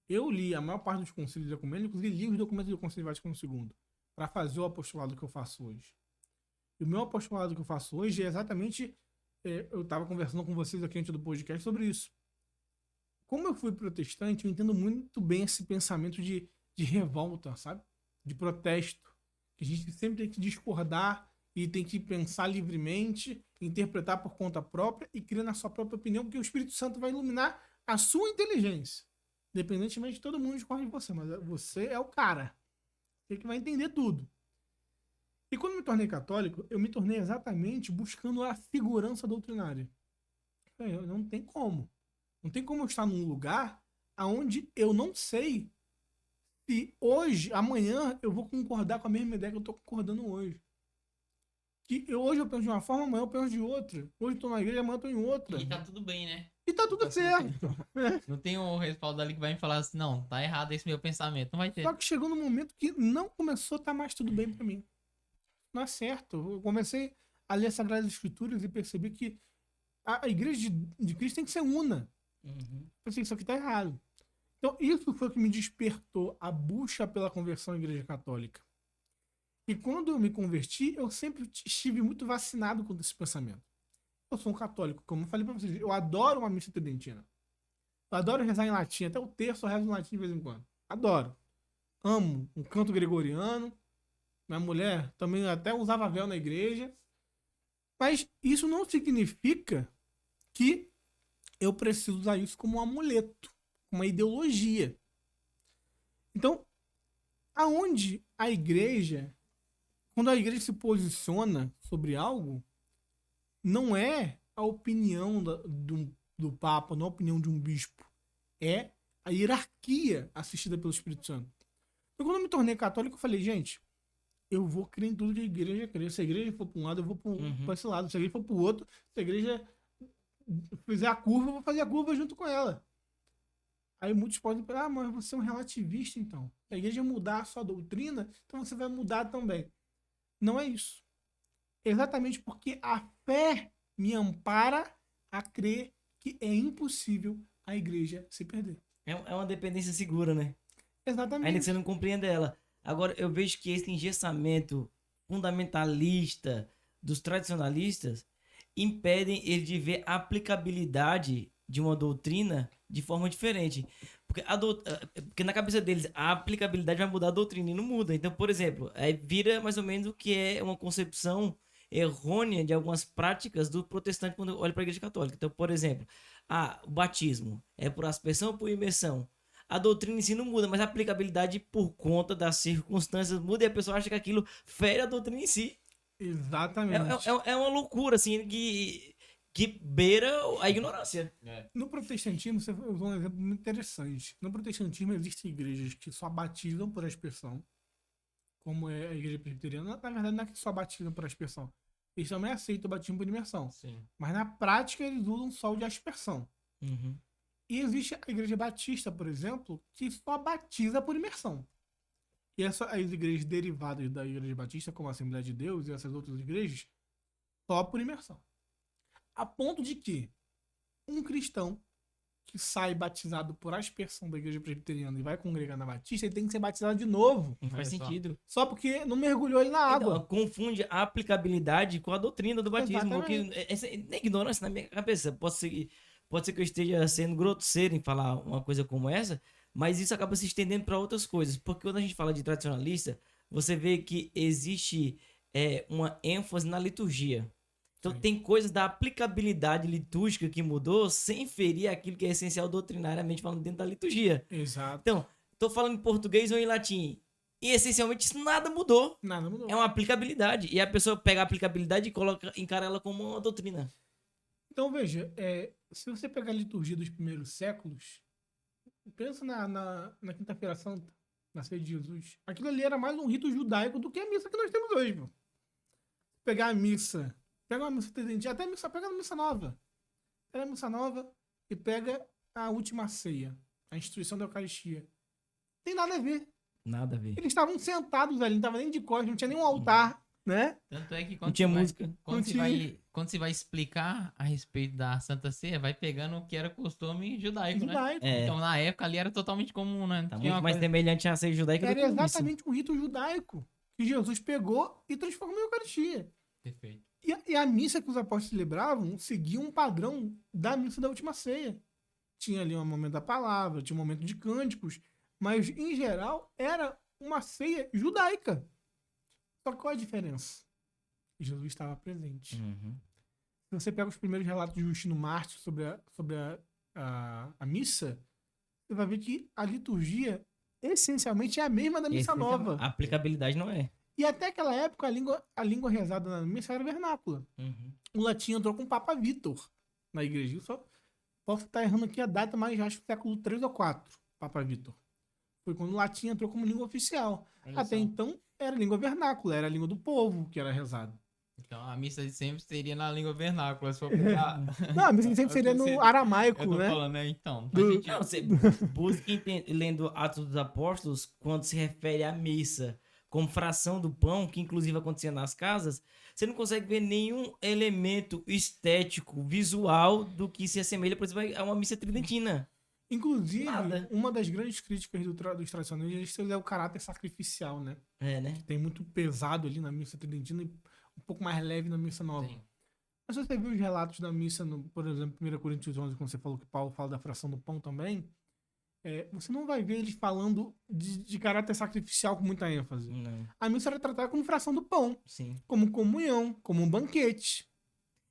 Eu li a maior parte dos concílios ecumênicos, inclusive li os documentos do Concílio Vaticano II para fazer o apostolado que eu faço hoje. E o meu apostolado que eu faço hoje é exatamente... eu estava conversando com vocês aqui antes do podcast sobre isso. Como eu fui protestante, eu entendo muito bem esse pensamento de revolta, sabe? De protesto. Que a gente sempre tem que discordar e tem que pensar livremente, interpretar por conta própria e criar na sua própria opinião, porque o Espírito Santo vai iluminar a sua inteligência. Independentemente de todo mundo discorde de você, mas você é o cara. Você que vai entender tudo. E quando me tornei católico, eu me tornei exatamente buscando a segurança doutrinária. Não tem como. Não tem como eu estar num lugar onde eu não sei se hoje, amanhã, eu vou concordar com a mesma ideia que eu estou concordando hoje. Que hoje eu penso de uma forma, amanhã eu penso de outra. Hoje eu estou na igreja, amanhã eu estou em outra. E tá tudo bem, né? E tá tudo Tá certo. Não tem um respaldo ali que vai me falar assim, não, tá errado esse meu pensamento. Não vai ter. Só que chegou num momento que não começou a estar mais tudo bem pra mim. Não é certo. Eu comecei a ler as Sagradas Escrituras e percebi que a igreja de Cristo tem que ser una. Uhum. Eu pensei, isso aqui tá errado. Então, isso foi o que me despertou a busca pela conversão à igreja católica. E quando eu me converti, eu sempre estive muito vacinado contra esse pensamento. Eu sou um católico, como eu falei pra vocês, eu adoro uma missa tridentina. Eu adoro rezar em latim, até o terço eu rezo em latim de vez em quando. Adoro. Amo um canto gregoriano. Minha mulher também até usava véu na igreja. Mas isso não significa que eu preciso usar isso como um amuleto, uma ideologia. Então, aonde a igreja, quando a igreja se posiciona sobre algo, não é a opinião do Papa, não é a opinião de um bispo. É a hierarquia assistida pelo Espírito Santo. Então, quando eu me tornei católico, eu falei, gente, eu vou crer em tudo que a igreja crê. Se a igreja for para um lado, eu vou para esse lado. Se a igreja for para o outro, se a igreja fizer a curva, eu vou fazer a curva junto com ela. Aí muitos podem pensar, mas você é um relativista, então. Se a igreja mudar a sua doutrina, então você vai mudar também. Não é isso. Exatamente porque a fé me ampara a crer que é impossível a igreja se perder. É uma dependência segura, né? Exatamente. Ainda que você não compreenda ela. Agora, eu vejo que esse engessamento fundamentalista dos tradicionalistas impedem ele de ver a aplicabilidade de uma doutrina de forma diferente. Porque na cabeça deles, a aplicabilidade vai mudar a doutrina e não muda. Então, por exemplo, aí vira mais ou menos o que é uma concepção errônea de algumas práticas do protestante quando olha para a igreja católica. Então, por exemplo, o batismo é por aspersão ou por imersão? A doutrina em si não muda, mas a aplicabilidade por conta das circunstâncias muda e a pessoa acha que aquilo fere a doutrina em si. Exatamente. É uma loucura, assim, que beira a ignorância. No protestantismo, você usou um exemplo muito interessante. No protestantismo existem igrejas que só batizam por aspersão, como é a igreja presbiteriana. Na verdade, não é que só batizam por aspersão. Eles também aceitam o batismo por imersão. Sim. Mas na prática, eles usam só o de aspersão. Uhum. E existe a igreja batista, por exemplo, que só batiza por imersão. E as igrejas derivadas da igreja batista, como a Assembleia de Deus e essas outras igrejas, só por imersão. A ponto de que um cristão que sai batizado por aspersão da igreja presbiteriana e vai congregar na batista, ele tem que ser batizado de novo. Não faz sentido. Só porque não mergulhou ele na água. Então, confunde a aplicabilidade com a doutrina do batismo. Porque essa é ignorância na minha cabeça. Pode ser que eu esteja sendo grosseiro em falar uma coisa como essa, mas isso acaba se estendendo para outras coisas. Porque quando a gente fala de tradicionalista, você vê que existe uma ênfase na liturgia. Então, tem coisas da aplicabilidade litúrgica que mudou sem ferir aquilo que é essencial doutrinariamente falando dentro da liturgia. Exato. Então, estou falando em português ou em latim. E, essencialmente, isso nada mudou. Nada mudou. É uma aplicabilidade. E a pessoa pega a aplicabilidade e encara ela como uma doutrina. Então, veja, se você pegar a liturgia dos primeiros séculos, pensa na Quinta-feira Santa, na ceia de Jesus. Aquilo ali era mais um rito judaico do que a missa que nós temos hoje, pô. pegar a missa, pega uma missa tridentina, até missa, pega a missa nova. Pega a missa nova e pega a última ceia, a instituição da Eucaristia. Tem nada a ver. Nada a ver. Eles estavam sentados ali, não estavam nem de costas, não tinha nenhum altar, né? Tanto é que Não quando tinha você vai- música. Quando você, Não vai, quando você vai explicar a respeito da Santa Ceia, vai pegando o que era costume judaico, né? Judaico. É, Então, na época ali era totalmente comum, né? tá Tinha muito uma mais coisa- semelhante à ceia judaica do Era que isso. exatamente o rito judaico que Jesus pegou e transformou em Eucaristia. Perfeito. E a missa que os apóstolos celebravam seguia um padrão da missa da última ceia. Tinha ali um momento da palavra, tinha um momento de cânticos, mas em geral era uma ceia judaica. Só que qual a diferença? Jesus estava presente. Uhum. Se você pega os primeiros relatos de Justino Mártir sobre a missa, você vai ver que a liturgia essencialmente é a mesma da missa nova. A aplicabilidade não é. E até aquela época a língua rezada na missa era vernácula. Uhum. O latim entrou com o Papa Vítor na igreja. Eu só posso estar errando aqui a data, mas acho que século 3 ou 4, Papa Vítor. Foi quando o latim entrou como língua oficial. Olha Até só. então era língua vernácula, era a língua do povo que era rezada. Então, a missa de sempre seria na língua vernácula, se for pegar... Não, a missa sempre seria no aramaico, Eu tô né? falando, né? Então, Do- faz sentido. Não, você busca lendo Atos dos Apóstolos quando se refere à missa como fração do pão, que inclusive acontecia nas casas, você não consegue ver nenhum elemento estético, visual do que se assemelha, por exemplo, a uma missa tridentina. Inclusive, Nada. uma das grandes críticas dos tradicionalistas é o caráter sacrificial, né? É, né? Tem muito pesado ali na missa tridentina e um pouco mais leve na missa nova. Sim. Mas se você viu os relatos da missa, por exemplo, 1 Coríntios 11, quando você falou que Paulo fala da fração do pão também, você não vai ver eles falando de caráter sacrificial com muita ênfase. Não, A missa era tratada como fração do pão, sim. como comunhão, como um banquete.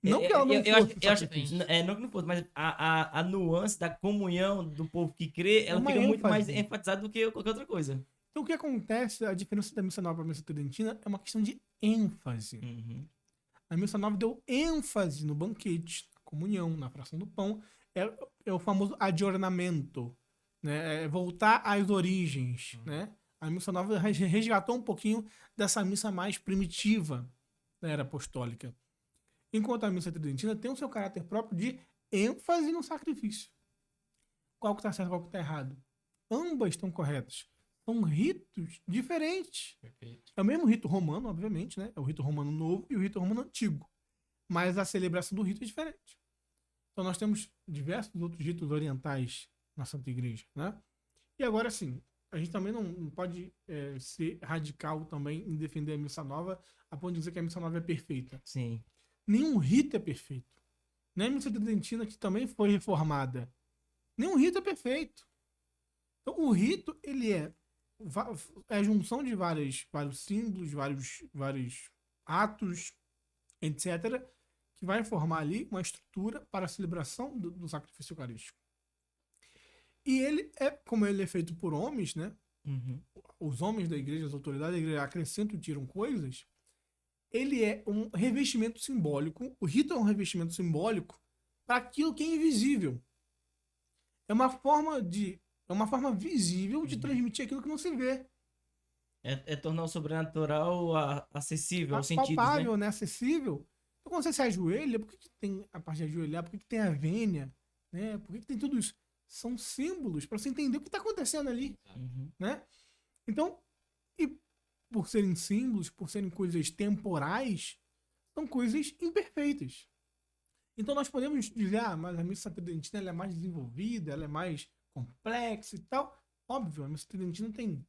Não que ela não eu fosse acho, sacrifício. não que não fosse, mas a nuance da comunhão do povo que crê, ela Uma fica muito mais ênfase. enfatizada do que qualquer outra coisa. Então o que acontece, a diferença da missa nova para a missa tridentina é uma questão de ênfase. Uhum. A missa nova deu ênfase no banquete, na comunhão, na fração do pão. É o famoso adornamento, né? É voltar às origens, né? A missa nova resgatou um pouquinho dessa missa mais primitiva da era apostólica. Enquanto a missa tridentina tem o seu caráter próprio de ênfase no sacrifício. Qual que está certo, qual que está errado? Ambas estão corretas. São ritos diferentes. Perfeito. É o mesmo rito romano, obviamente, né? É o rito romano novo e o rito romano antigo. Mas a celebração do rito é diferente. Então nós temos diversos outros ritos orientais na Santa Igreja, né? E agora sim, a gente também não pode ser radical também em defender a missa nova a ponto de dizer que a missa nova é perfeita. Sim. Nenhum rito é perfeito. Nem a missa tridentina, que também foi reformada. Nenhum rito é perfeito. Então, o rito, ele é a junção de vários símbolos, vários atos, etc., que vai formar ali uma estrutura para a celebração do sacrifício eucarístico. E ele como ele é feito por homens, né? Uhum. Os homens da igreja, as autoridades da igreja acrescentam e tiram coisas. Ele é um revestimento simbólico. O rito é um revestimento simbólico para aquilo que é invisível. É uma forma visível de transmitir aquilo que não se vê. É tornar o sobrenatural acessível aos sentidos, Palpável, né? né? Acessível. Então, quando você se ajoelha, por que tem a parte de ajoelhar? Por que tem a vênia? Né? Por que tem tudo isso? São símbolos para você entender o que está acontecendo ali. Uhum. Né? Então, e por serem símbolos, por serem coisas temporais, são coisas imperfeitas. Então nós podemos dizer, mas a missa tridentina ela é mais desenvolvida, ela é mais complexa e tal. Óbvio, a missa tridentina tem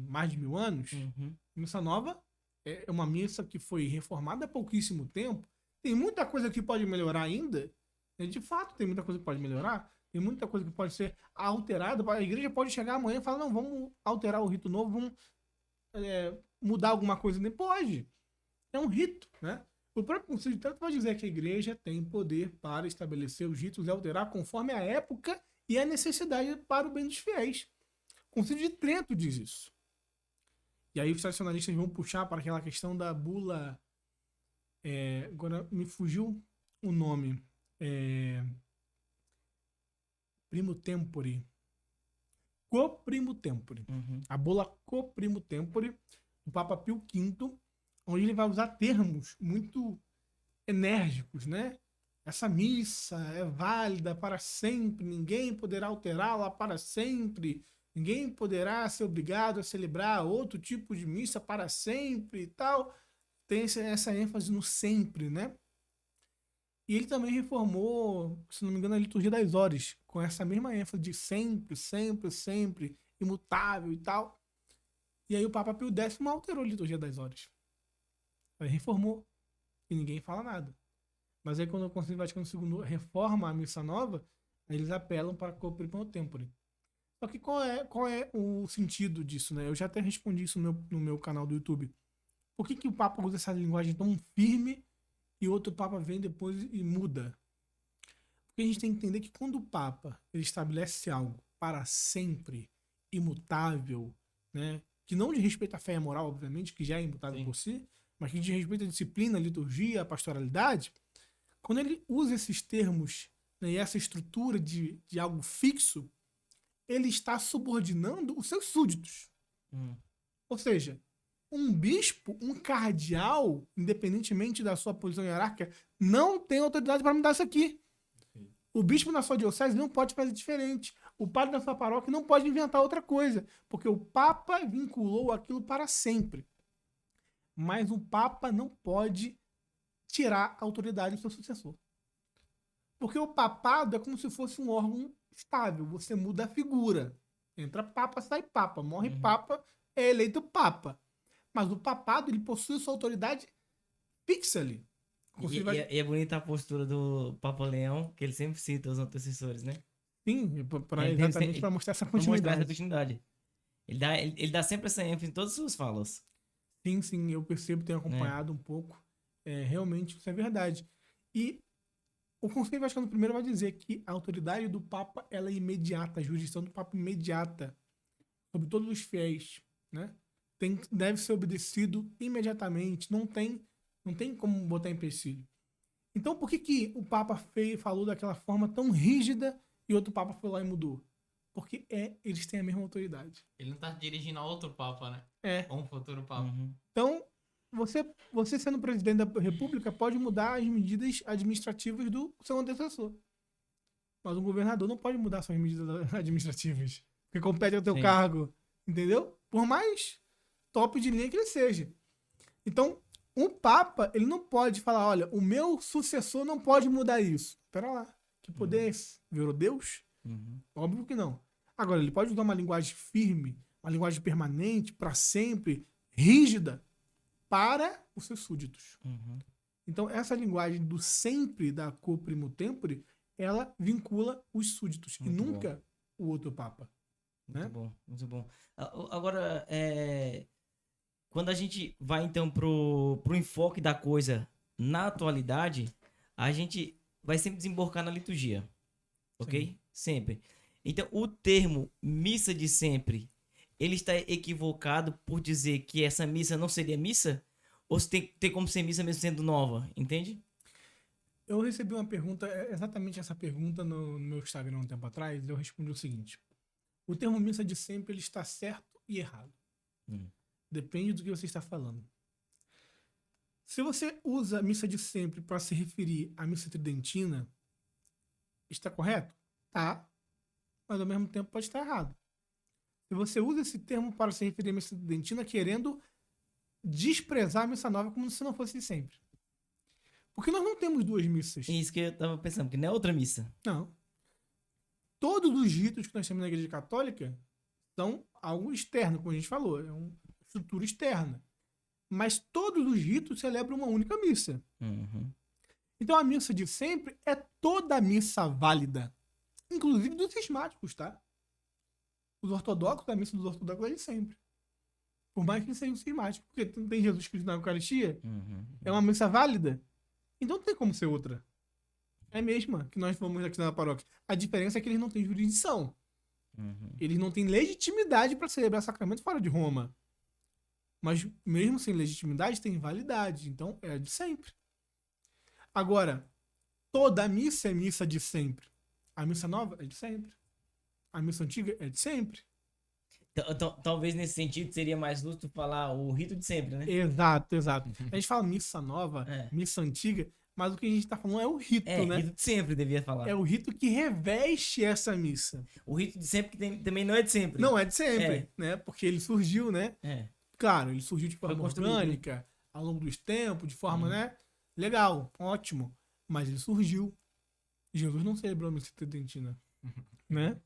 mais de 1000 anos. Uhum. A missa nova é uma missa que foi reformada há pouquíssimo tempo. Tem muita coisa que pode melhorar ainda. De fato, tem muita coisa que pode melhorar. Tem muita coisa que pode ser alterada. A igreja pode chegar amanhã e falar, não, vamos alterar o rito novo, vamos mudar alguma coisa. Nem pode. É um rito, né? O próprio Concílio de Trento vai dizer que a igreja tem poder para estabelecer os ritos e alterar conforme a época e a necessidade para o bem dos fiéis. O Concílio de Trento diz isso. E aí os tradicionalistas vão puxar para aquela questão da bula... agora me fugiu o nome. Primo Tempore. Co Primo Tempore. Uhum. A bula Co Primo Tempore, do Papa Pio V, onde ele vai usar termos muito enérgicos, né? Essa missa é válida para sempre, ninguém poderá alterá-la para sempre, ninguém poderá ser obrigado a celebrar outro tipo de missa para sempre e tal. Tem essa ênfase no sempre, né? E ele também reformou, se não me engano, a liturgia das horas, com essa mesma ênfase de sempre, sempre, sempre, imutável e tal. E aí o Papa Pio X alterou a liturgia das horas. Aí reformou. E ninguém fala nada. Mas aí quando o Concílio Vaticano II reforma a missa nova, aí eles apelam para Copri Pro Tempore. Só que qual é o sentido disso, né? Eu já até respondi isso no meu canal do YouTube. Por que o Papa usa essa linguagem tão firme e outro Papa vem depois e muda? Porque a gente tem que entender que quando o Papa ele estabelece algo para sempre, imutável, né? Que não diz respeito à fé e à moral, obviamente, que já é imutável Sim. por si, mas que diz respeito à disciplina, à liturgia, à pastoralidade, quando ele usa esses termos, né, e essa estrutura de algo fixo, ele está subordinando os seus súditos. Ou seja, um bispo, um cardeal, independentemente da sua posição hierárquica, não tem autoridade para mudar isso aqui. O bispo na sua diocese não pode fazer diferente. O padre na sua paróquia não pode inventar outra coisa, porque o Papa vinculou aquilo para sempre. Mas o Papa não pode tirar a autoridade do seu sucessor. Porque o papado é como se fosse um órgão estável. Você muda a figura. Entra papa, sai papa. Morre papa, é eleito papa. Mas o papado, ele possui sua autoridade fixa ali. E é bonita a postura do Papa Leão, que ele sempre cita os antecessores, né? Sim, Ele exatamente para mostrar essa pra mostrar essa continuidade. continuidade. Ele dá sempre essa ênfase em todas as suas falas. Sim, eu percebo, tenho acompanhado um pouco. Realmente, isso é verdade. E o Conselho Vaticano I vai dizer que a autoridade do Papa ela é imediata, a jurisdição do Papa é imediata sobre todos os fiéis, né? Deve ser obedecido imediatamente, não tem como botar empecilho. Então, por que o Papa falou daquela forma tão rígida e outro Papa foi lá e mudou? Porque eles têm a mesma autoridade. Ele não tá dirigindo a outro Papa, né? É. Ou um futuro Papa. Então, você sendo presidente da República pode mudar as medidas administrativas do seu antecessor. Mas um governador não pode mudar suas medidas administrativas. Porque compete ao teu Sim. cargo. Entendeu? Por mais top de linha que ele seja. Então, um Papa, ele não pode falar, olha, o meu sucessor não pode mudar isso. Pera lá. Que poder é esse? Virou Deus? Óbvio que não. Agora, ele pode usar uma linguagem firme, uma linguagem permanente, para sempre, rígida, para os seus súditos. Então, essa linguagem do sempre da Quo Primo Tempore, ela vincula os súditos, e Muito nunca o outro Papa. Muito Né? bom, muito bom. Agora, quando a gente vai então pro enfoque da coisa na atualidade, a gente vai sempre desembocar na liturgia, ok? Sim. Sempre. Então, o termo missa de sempre, ele está equivocado por dizer que essa missa não seria missa? Ou se tem como ser missa mesmo sendo nova, entende? Eu recebi uma pergunta, exatamente essa pergunta no meu Instagram um tempo atrás, e eu respondi o seguinte: o termo missa de sempre ele está certo e errado. Depende do que você está falando. Se você usa missa de sempre para se referir à missa tridentina, está correto? Tá. Mas ao mesmo tempo pode estar errado. Se você usa esse termo para se referir à missa tridentina querendo desprezar a missa nova como se não fosse de sempre. Porque nós não temos duas missas. Isso que eu tava pensando, que não é outra missa. Não. Todos os ritos que nós temos na Igreja Católica são algo externo, como a gente falou. É uma estrutura externa. Mas todos os ritos celebram uma única missa. Então a missa de sempre é toda a missa válida. Inclusive dos cismáticos, tá? Os ortodoxos, a missa dos ortodoxos é de sempre. Por mais que sejam cismáticos. Porque tem Jesus Cristo na Eucaristia. É uma missa válida. Então não tem como ser outra. É a mesma que nós vamos aqui na paróquia. A diferença é que eles não têm jurisdição. Eles não têm legitimidade para celebrar sacramento fora de Roma. Mas mesmo sem legitimidade, tem validade. Então é de sempre. Agora, toda a missa é missa de sempre. A missa nova é de sempre. A missa antiga é de sempre. Talvez nesse sentido seria mais justo falar o rito de sempre, né? Exato, exato. A gente fala missa nova, É. missa antiga, mas o que a gente tá falando é o rito, né? Rito de sempre devia falar. É o rito que reveste essa missa. O rito de sempre que também não é de sempre. Não é de sempre, né? Porque ele surgiu, né? É. Claro, ele surgiu de Foi forma construído, orgânica, ao longo dos tempos, de forma, né? Legal, ótimo. Mas ele surgiu. Jesus não celebrou a missa tridentina, né?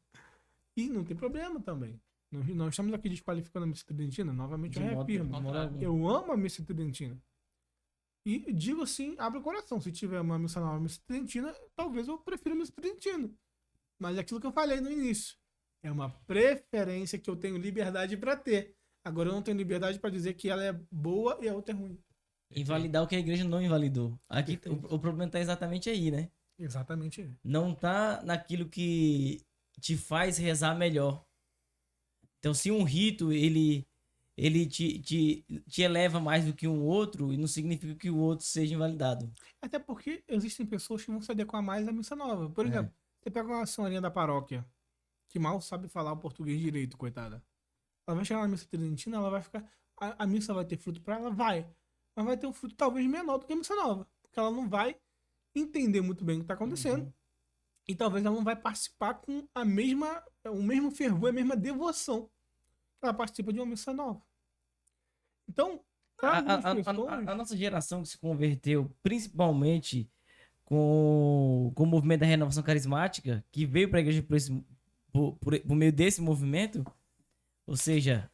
E não tem problema também. Nós estamos aqui desqualificando a missa tridentina. Novamente, eu reafirmo. contrário. Eu amo a missa tridentina. E digo assim, abre o coração. Se tiver uma missa nova, uma missa tridentina, talvez eu prefira a missa tridentina. Mas é aquilo que eu falei no início. É uma preferência que eu tenho liberdade para ter. Agora eu não tenho liberdade para dizer que ela é boa e a outra é ruim. Invalidar o que a igreja não invalidou. Aqui o problema tá exatamente aí, né? Exatamente. Não tá naquilo que te faz rezar melhor. Então, se um rito ele te eleva mais do que um outro, e não significa que o outro seja invalidado. Até porque existem pessoas que vão se adequar mais à missa nova. Por exemplo, você pega uma senhorinha da paróquia que mal sabe falar o português direito, coitada. Ela vai chegar na missa tridentina, ela vai ficar... A missa vai ter fruto para ela? Vai. Mas vai ter um fruto talvez menor do que a missa nova. Porque ela não vai entender muito bem o que está acontecendo. E talvez ela não vai participar com o mesmo fervor, a mesma devoção que ela participa de uma missa nova. Então, para algumas pessoas... A nossa geração que se converteu, principalmente com o movimento da renovação carismática, que veio para a igreja por meio desse movimento, ou seja,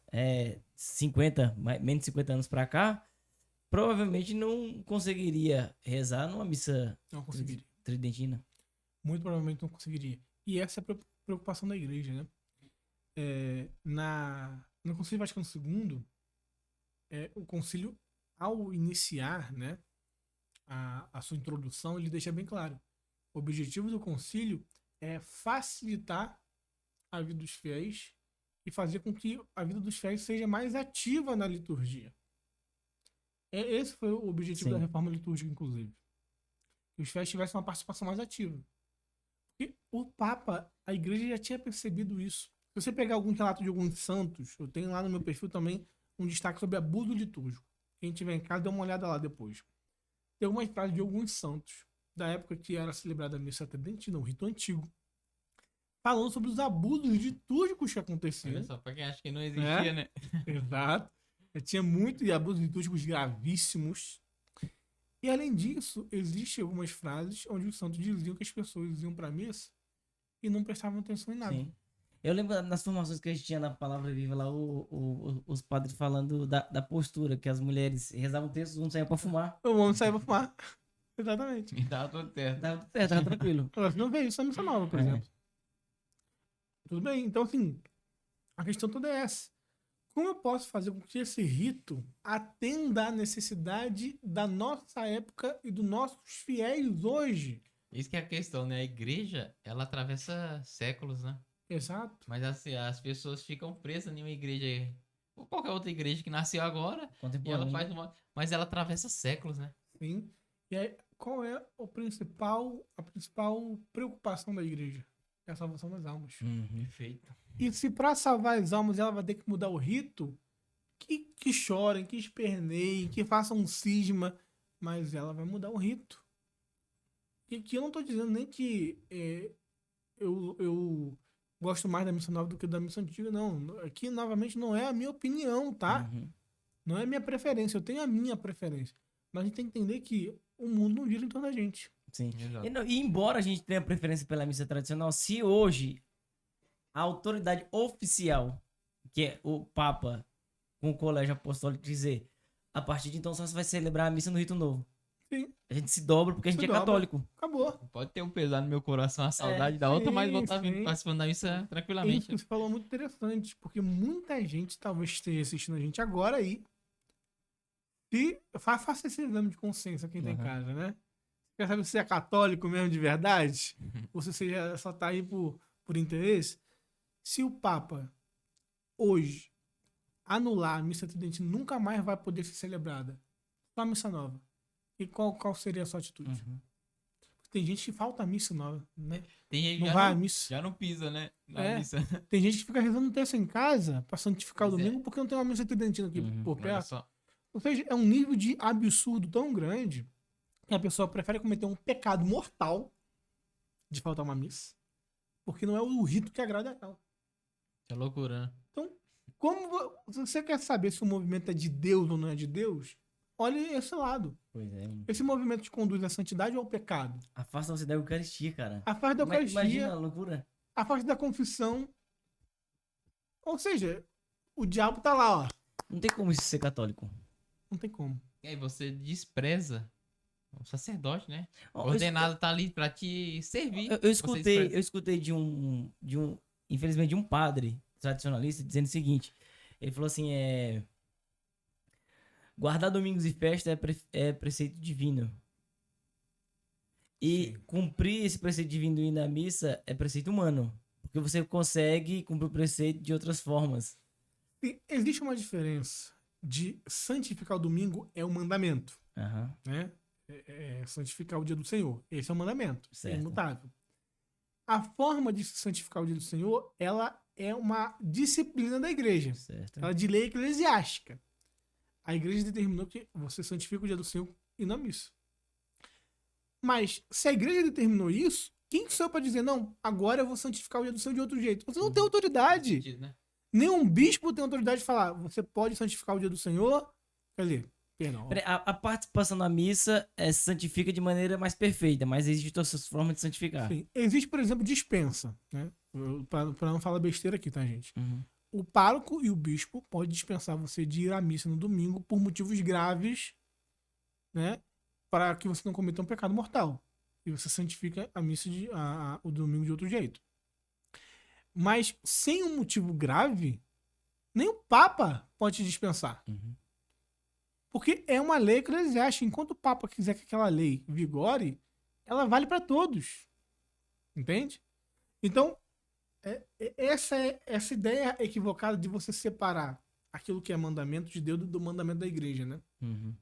menos de 50 anos para cá, provavelmente não conseguiria rezar numa missa Não conseguiria. tridentina. Muito provavelmente não conseguiria. E essa é a preocupação da igreja, né? No Concílio Vaticano II, o concílio, ao iniciar, né, a sua introdução, ele deixa bem claro. O objetivo do concílio é facilitar a vida dos fiéis e fazer com que a vida dos fiéis seja mais ativa na liturgia. Esse foi o objetivo da reforma litúrgica, inclusive. Que os fiéis tivessem uma participação mais ativa. E o Papa, a igreja já tinha percebido isso. Se você pegar algum relato de alguns santos, eu tenho lá no meu perfil também um destaque sobre abuso litúrgico. Quem tiver em casa, dê uma olhada lá depois. Tem algumas frases de alguns santos, da época que era celebrada a missa tridentina, o rito antigo, falando sobre os abusos litúrgicos que aconteciam. Olha só, pra quem acha que não existia, né? Exato. Tinha muitos abusos litúrgicos gravíssimos. E além disso, existem algumas frases onde os santos diziam que as pessoas iam para a missa e não prestavam atenção em nada. Sim. Eu lembro nas formações que a gente tinha na Palavra Viva lá, os padres falando da postura, que as mulheres rezavam textos, não saiam pra fumar. O homem saiu pra fumar. Exatamente. E tava tudo certo. Tava tudo certo, tava tranquilo. Elas não veio isso na missa nova, por exemplo. Tudo bem. Então, assim, a questão toda é essa. Como eu posso fazer com que esse rito atenda à necessidade da nossa época e dos nossos fiéis hoje? Isso que é a questão, né? A igreja, ela atravessa séculos, né? Exato. Mas assim, as pessoas ficam presas em uma igreja, ou qualquer outra igreja que nasceu agora, e ela faz uma... Mas ela atravessa séculos, né? Sim. E aí, qual é a principal preocupação da igreja? É a salvação das almas. Perfeito. E se para salvar as almas ela vai ter que mudar o rito, que chorem, que esperneiem, que façam um cisma, mas ela vai mudar o rito. E que eu não estou dizendo nem que eu gosto mais da missa nova do que da missa antiga, não. Aqui, novamente, não é a minha opinião, tá? Não é a minha preferência, eu tenho a minha preferência. Mas a gente tem que entender que o mundo não gira em torno da gente. Sim. Exato. E embora a gente tenha preferência pela missa tradicional, se hoje a autoridade oficial, que é o Papa com o Colégio Apostólico, dizer, a partir de então só se vai celebrar a missa no rito novo. Sim. A gente se dobra porque a gente Se é dobra. católico. Acabou. Pode ter um pesar no meu coração, a saudade da outra, mas vou estar sim. participando da missa Isso tranquilamente. que você falou é muito interessante, porque muita gente talvez esteja assistindo a gente agora aí. E faça esse exame de consciência quem tá em casa, né? Quer saber se é católico mesmo de verdade? Ou se você só tá aí por interesse? Se o Papa hoje anular a missa tridentina, nunca mais vai poder ser celebrada. Só a missa nova. E qual seria a sua atitude? Tem gente que falta a missa nova, né? Tem gente que Não já vai à não, missa. já não pisa, né? Na É. missa. Tem gente que fica rezando um terço em casa pra santificar o Pois é. domingo porque não tem uma missa tridentina aqui Uhum. por Olha perto. só. Ou seja, é um nível de absurdo tão grande que a pessoa prefere cometer um pecado mortal de faltar uma missa, porque não é o rito que agrada a ela. Que loucura, né? Então, se você quer saber se o movimento é de Deus ou não é de Deus, olhe esse lado. Pois é. Esse movimento te conduz à santidade ou ao pecado? Afasta-se da Eucaristia, cara. Afasta da Eucaristia, Imagina a loucura. afasta da confissão. Ou seja, o diabo tá lá, ó. Não tem como isso ser católico. Não tem como. E aí você despreza o sacerdote, né? O Ó, ordenado tá ali pra te servir. Eu Você escutei, despreza. eu escutei infelizmente, de um padre tradicionalista dizendo o seguinte. Ele falou assim, guardar domingos e festa é preceito divino. E cumprir esse preceito divino e ir na missa é preceito humano. Porque você consegue cumprir o preceito de outras formas. Existe uma diferença de santificar o domingo é um mandamento, Aham. né? Santificar o dia do Senhor. Esse é o mandamento. É Certo. imutável. A forma de se santificar o dia do Senhor, ela é uma disciplina da igreja. Certo. Ela é de lei eclesiástica. A igreja determinou que você santifica o dia do Senhor e na missa. Mas, se a igreja determinou isso, quem sou eu para dizer, não, agora eu vou santificar o dia do Senhor de outro jeito? Você não tem autoridade. Sentido, né? Nenhum bispo tem autoridade de falar, você pode santificar o dia do Senhor. Quer dizer, perdão. Peraí, a participação na missa santifica de maneira mais perfeita, mas existem outras formas de santificar. Sim. Existe, por exemplo, dispensa, né? Para não falar besteira aqui, tá, gente? Uhum. O pároco e o bispo podem dispensar você de ir à missa no domingo por motivos graves, né? Para que você não cometa um pecado mortal. E você santifica a missa o domingo de outro jeito. Mas sem um motivo grave, nem o Papa pode te dispensar. Uhum. Porque é uma lei eclesiástica. Enquanto o Papa quiser que aquela lei vigore, ela vale para todos. Entende? Então, essa ideia equivocada de você separar aquilo que é mandamento de Deus do mandamento da igreja, né? Uhum.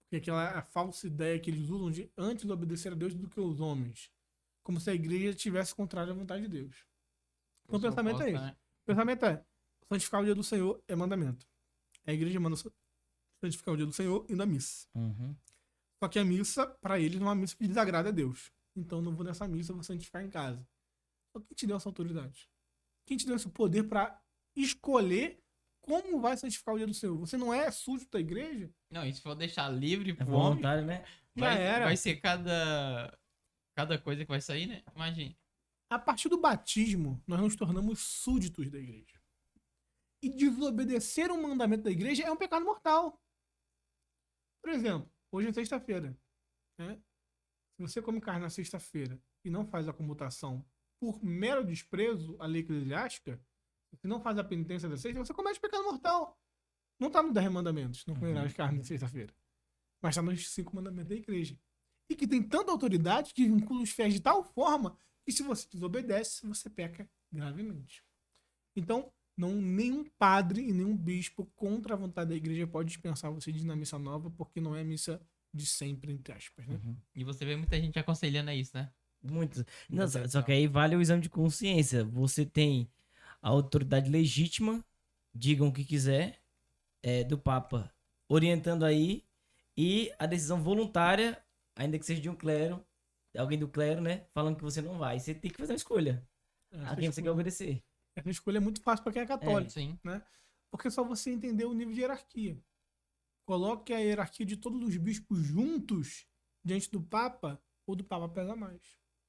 Porque aquela falsa ideia que eles usam de antes obedecer a Deus do que os homens. Como se a igreja tivesse contrário à vontade de Deus. Então o pensamento é esse. Né? O pensamento é, santificar o dia do Senhor é mandamento. A igreja manda santificar o dia do Senhor indo à missa. Uhum. Só que a missa, para eles, não é uma missa que desagrada a Deus. Então não vou nessa missa, eu vou santificar em casa. Então quem te deu essa autoridade? Quem te deu esse poder para escolher como vai santificar o dia do Senhor? Você não é súdito da igreja? Não, e se for deixar livre É pro homem, voluntário, né? Já era. vai ser cada coisa que vai sair, né? Imagina. A partir do batismo, nós nos tornamos súditos da igreja. E desobedecer um mandamento da igreja é um pecado mortal. Por exemplo, hoje é sexta-feira. Né? Se você come carne na sexta-feira e não faz a comutação por mero desprezo à lei eclesiástica, se não faz a penitência da sexta, você comete pecado mortal. Não está nos 10 mandamentos, não comerás carne na sexta-feira. Mas está nos 5 mandamentos da igreja. E que tem tanta autoridade que vincula os fiéis de tal forma que se você desobedece, você peca gravemente. Então, nenhum padre e nenhum bispo contra a vontade da igreja pode dispensar você de ir na missa nova, porque não é a missa de sempre, entre aspas, né? Uhum. E você vê muita gente aconselhando a isso, né? Muitos. Não, Muito só que aí vale o exame de consciência. Você tem a autoridade legítima, digam o que quiser, do Papa orientando aí, e a decisão voluntária, ainda que seja de um clero, alguém do clero, né? Falando que você não vai. Você tem que fazer uma escolha. A quem você quer obedecer. Essa escolha é muito fácil para quem é católico, Sim. né? Porque é só você entender o nível de hierarquia. Coloque a hierarquia de todos os bispos juntos diante do Papa, ou do Papa pesa mais.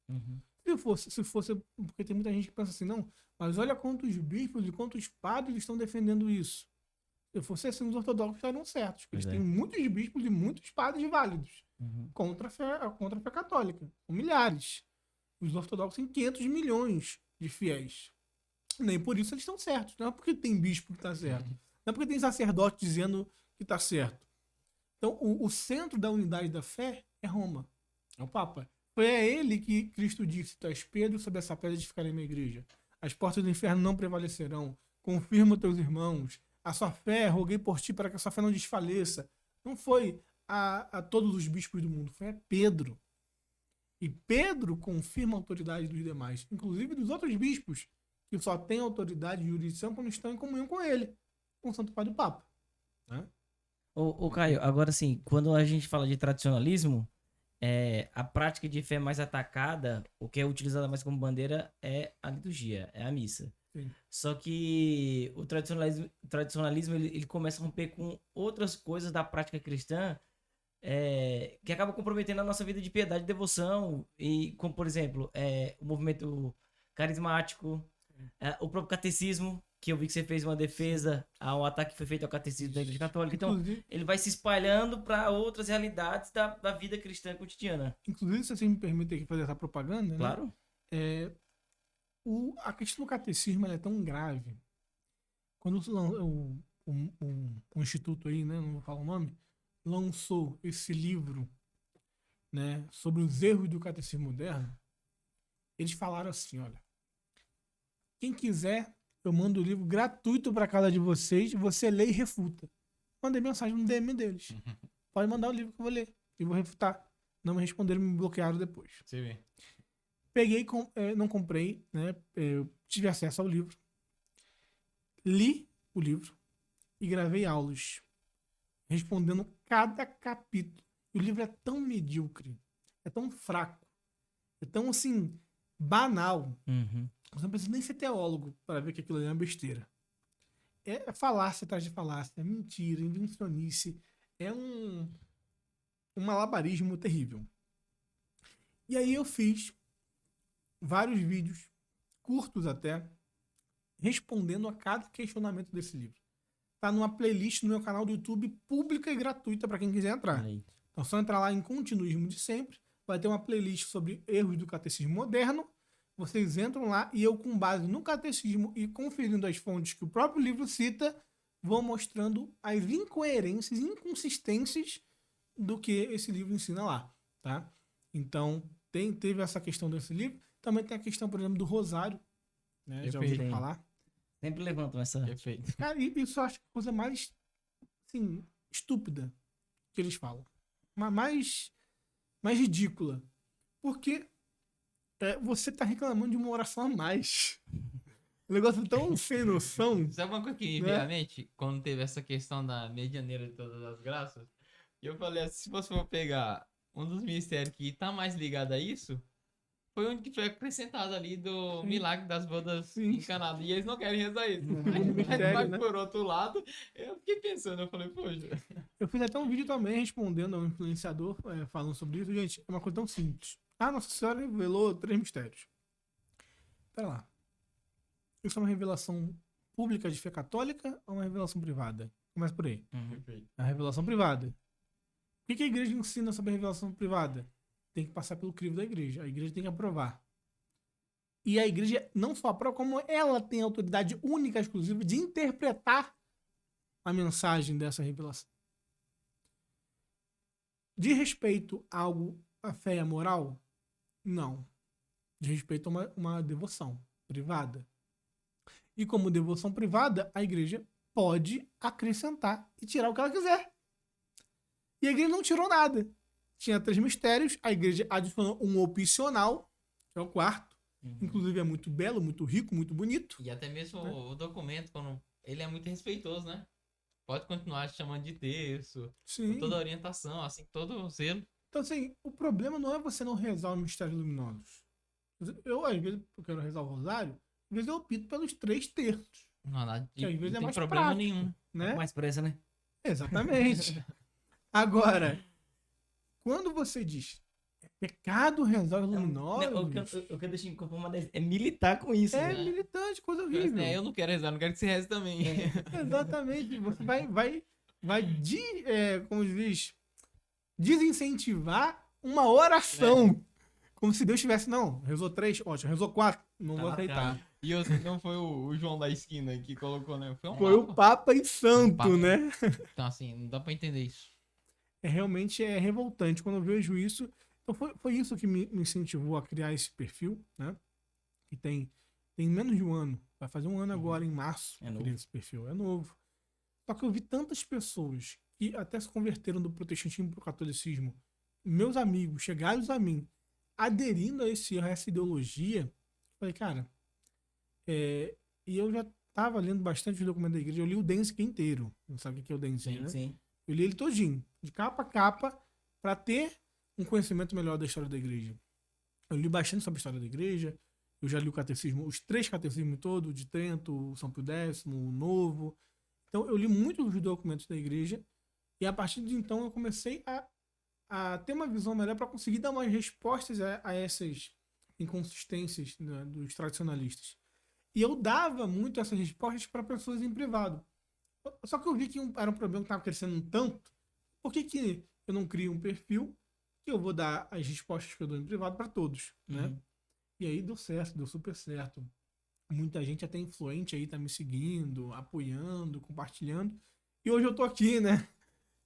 Uhum. Se fosse, porque tem muita gente que pensa assim, não, mas olha quantos bispos e quantos padres estão defendendo isso. Se fosse assim, os ortodoxos estariam certos. Eles Pois é. têm muitos bispos e muitos padres válidos Uhum. contra a fé católica. São milhares. Os ortodoxos têm 500 milhões de fiéis. Nem por isso eles estão certos. Não é porque tem bispo que está certo. Não é porque tem sacerdote dizendo que está certo. Então, o centro da unidade da fé é Roma. É o Papa. Foi a ele que Cristo disse, tu és Pedro, sobre essa pedra edificarei minha igreja. As portas do inferno não prevalecerão. Confirma teus irmãos. A sua fé, roguei por ti para que a sua fé não desfaleça. Não foi a todos os bispos do mundo, foi a Pedro. E Pedro confirma a autoridade dos demais, inclusive dos outros bispos, que só têm autoridade e jurisdição quando estão em comunhão com ele, com o Santo Padre do Papa. Né? Ô, Caio, agora sim, quando a gente fala de tradicionalismo, a prática de fé mais atacada, o que é utilizada mais como bandeira é a liturgia, é a missa. Sim. Só que o tradicionalismo ele começa a romper com outras coisas da prática cristã que acaba comprometendo a nossa vida de piedade e devoção, e como, por exemplo, o movimento carismático, o próprio catecismo, que eu vi que você fez uma defesa ao ataque que foi feito ao catecismo da Igreja Católica. Então, Inclusive, ele vai se espalhando para outras realidades da vida cristã cotidiana. inclusive, se você me permite aqui fazer essa propaganda, né? Claro. A questão do catecismo ela é tão grave. Quando o instituto aí, né, não vou falar o nome, lançou esse livro, né, sobre os erros do catecismo moderno, eles falaram assim, olha, quem quiser, eu mando o livro gratuito para cada de vocês, você lê e refuta. Mandei mensagem no DM deles. Pode mandar o livro que eu vou ler e vou refutar. Não me responderam, me bloquearam depois. Você vê. Peguei, não comprei, né? Eu tive acesso ao livro. Li o livro e gravei aulas, respondendo cada capítulo. E o livro é tão medíocre, é tão fraco, é tão, assim, banal. Uhum. Você não precisa nem ser teólogo para ver que aquilo ali é uma besteira. É falácia atrás de falácia, é mentira, invencionice, é um malabarismo terrível. E aí eu fiz vários vídeos, curtos até, respondendo a cada questionamento desse livro. Tá numa playlist no meu canal do YouTube, pública e gratuita para quem quiser entrar. Aí. Então, só entrar lá em Continuismo de Sempre, vai ter uma playlist sobre erros do catecismo moderno. Vocês entram lá e eu, com base no catecismo e conferindo as fontes que o próprio livro cita, vou mostrando as incoerências e inconsistências do que esse livro ensina lá, tá? Então, teve essa questão desse livro. Também tem a questão, por exemplo, do rosário, né? Já ouviram Perfeito. falar? Sempre levantam essa. Perfeito. Cara, isso eu acho que é a coisa mais, assim, estúpida que eles falam. Mais ridícula. Porque você tá reclamando de uma oração a mais. Um negócio tão sem noção. Sabe uma coisa que me Né? veio à mente? Quando teve essa questão da medianeira de todas as graças, eu falei assim, se você for pegar um dos mistérios que tá mais ligado a isso, foi onde que foi acrescentado ali do Sim. milagre das bodas Sim. encanadas. E eles não querem rezar isso. Segundo mistério, Mas né? por outro lado, eu fiquei pensando, eu falei, poxa. Eu fiz até um vídeo também respondendo ao influenciador, falando sobre isso. Gente, é uma coisa tão simples. A Nossa Senhora revelou 3 mistérios. Pera lá. Isso é uma revelação pública de fé católica ou uma revelação privada? Começa por aí. Perfeito. É a revelação privada. O que a igreja ensina sobre a revelação privada? Tem que passar pelo crivo da igreja. A igreja tem que aprovar. E a igreja não só aprova, como ela tem a autoridade única, exclusiva, de interpretar a mensagem dessa revelação. De respeito a algo, a fé e a moral? Não. De respeito a uma devoção privada. E como devoção privada, a igreja pode acrescentar e tirar o que ela quiser. E a igreja não tirou nada. Tinha 3 mistérios, a igreja adicionou um opcional, que é o 4º. Inclusive é muito belo, muito rico, muito bonito. E até mesmo o documento, quando ele é muito respeitoso, né? Pode continuar chamando de terço, Sim. com toda a orientação, assim, todo o zelo. Então, assim, o problema não é você não rezar os mistérios luminosos. Eu, às vezes, eu quero rezar o rosário, às vezes eu opto pelos 3 terços, Não, nada, que às vezes não é tem mais problema prático, nenhum. né? Mais pressa, né? Exatamente. Agora, quando você diz pecado rezar os luminosos, O que eu deixei conformado é militar com isso. é né? militante, coisa Mas, horrível. né, eu não quero rezar, não quero que você reze também. Exatamente. Você como diz, desincentivar uma oração. Como se Deus tivesse, não, rezou 3, ótimo, rezou 4, não Tá vou lascado. aceitar. E eu, não foi o João da esquina que colocou, né? Foi um Foi o Papa e Santo, Papa. né? Então, assim, não dá pra entender isso. Realmente é revoltante quando eu vejo isso. Então foi isso que me incentivou a criar esse perfil, né? Que tem menos de um ano. Vai fazer um ano agora, em março. É eu novo. criei esse perfil. É novo. Só que eu vi tantas pessoas que até se converteram do protestantismo pro catolicismo, meus amigos, chegados a mim, aderindo a essa ideologia, falei, cara, e eu já tava lendo bastante os documentos da igreja, eu li o Denzig inteiro, não sabe o que é o Denzig, Sim, né? sim. Eu li ele todinho, de capa a capa, para ter um conhecimento melhor da história da igreja. Eu li bastante sobre a história da igreja, eu já li o catecismo, os 3 catecismos todos, de Trento, o São Pio X, o Novo. Então eu li muitos dos documentos da igreja, e a partir de então eu comecei a ter uma visão melhor para conseguir dar umas respostas a essas inconsistências, né, dos tradicionalistas. E eu dava muito essas respostas para pessoas em privado. Só que eu vi que era um problema que estava crescendo tanto. Por que eu não crio um perfil que eu vou dar as respostas que eu dou em privado para todos, né? Uhum. E aí deu certo, deu super certo. Muita gente até influente aí tá me seguindo, apoiando, compartilhando. E hoje eu tô aqui, né?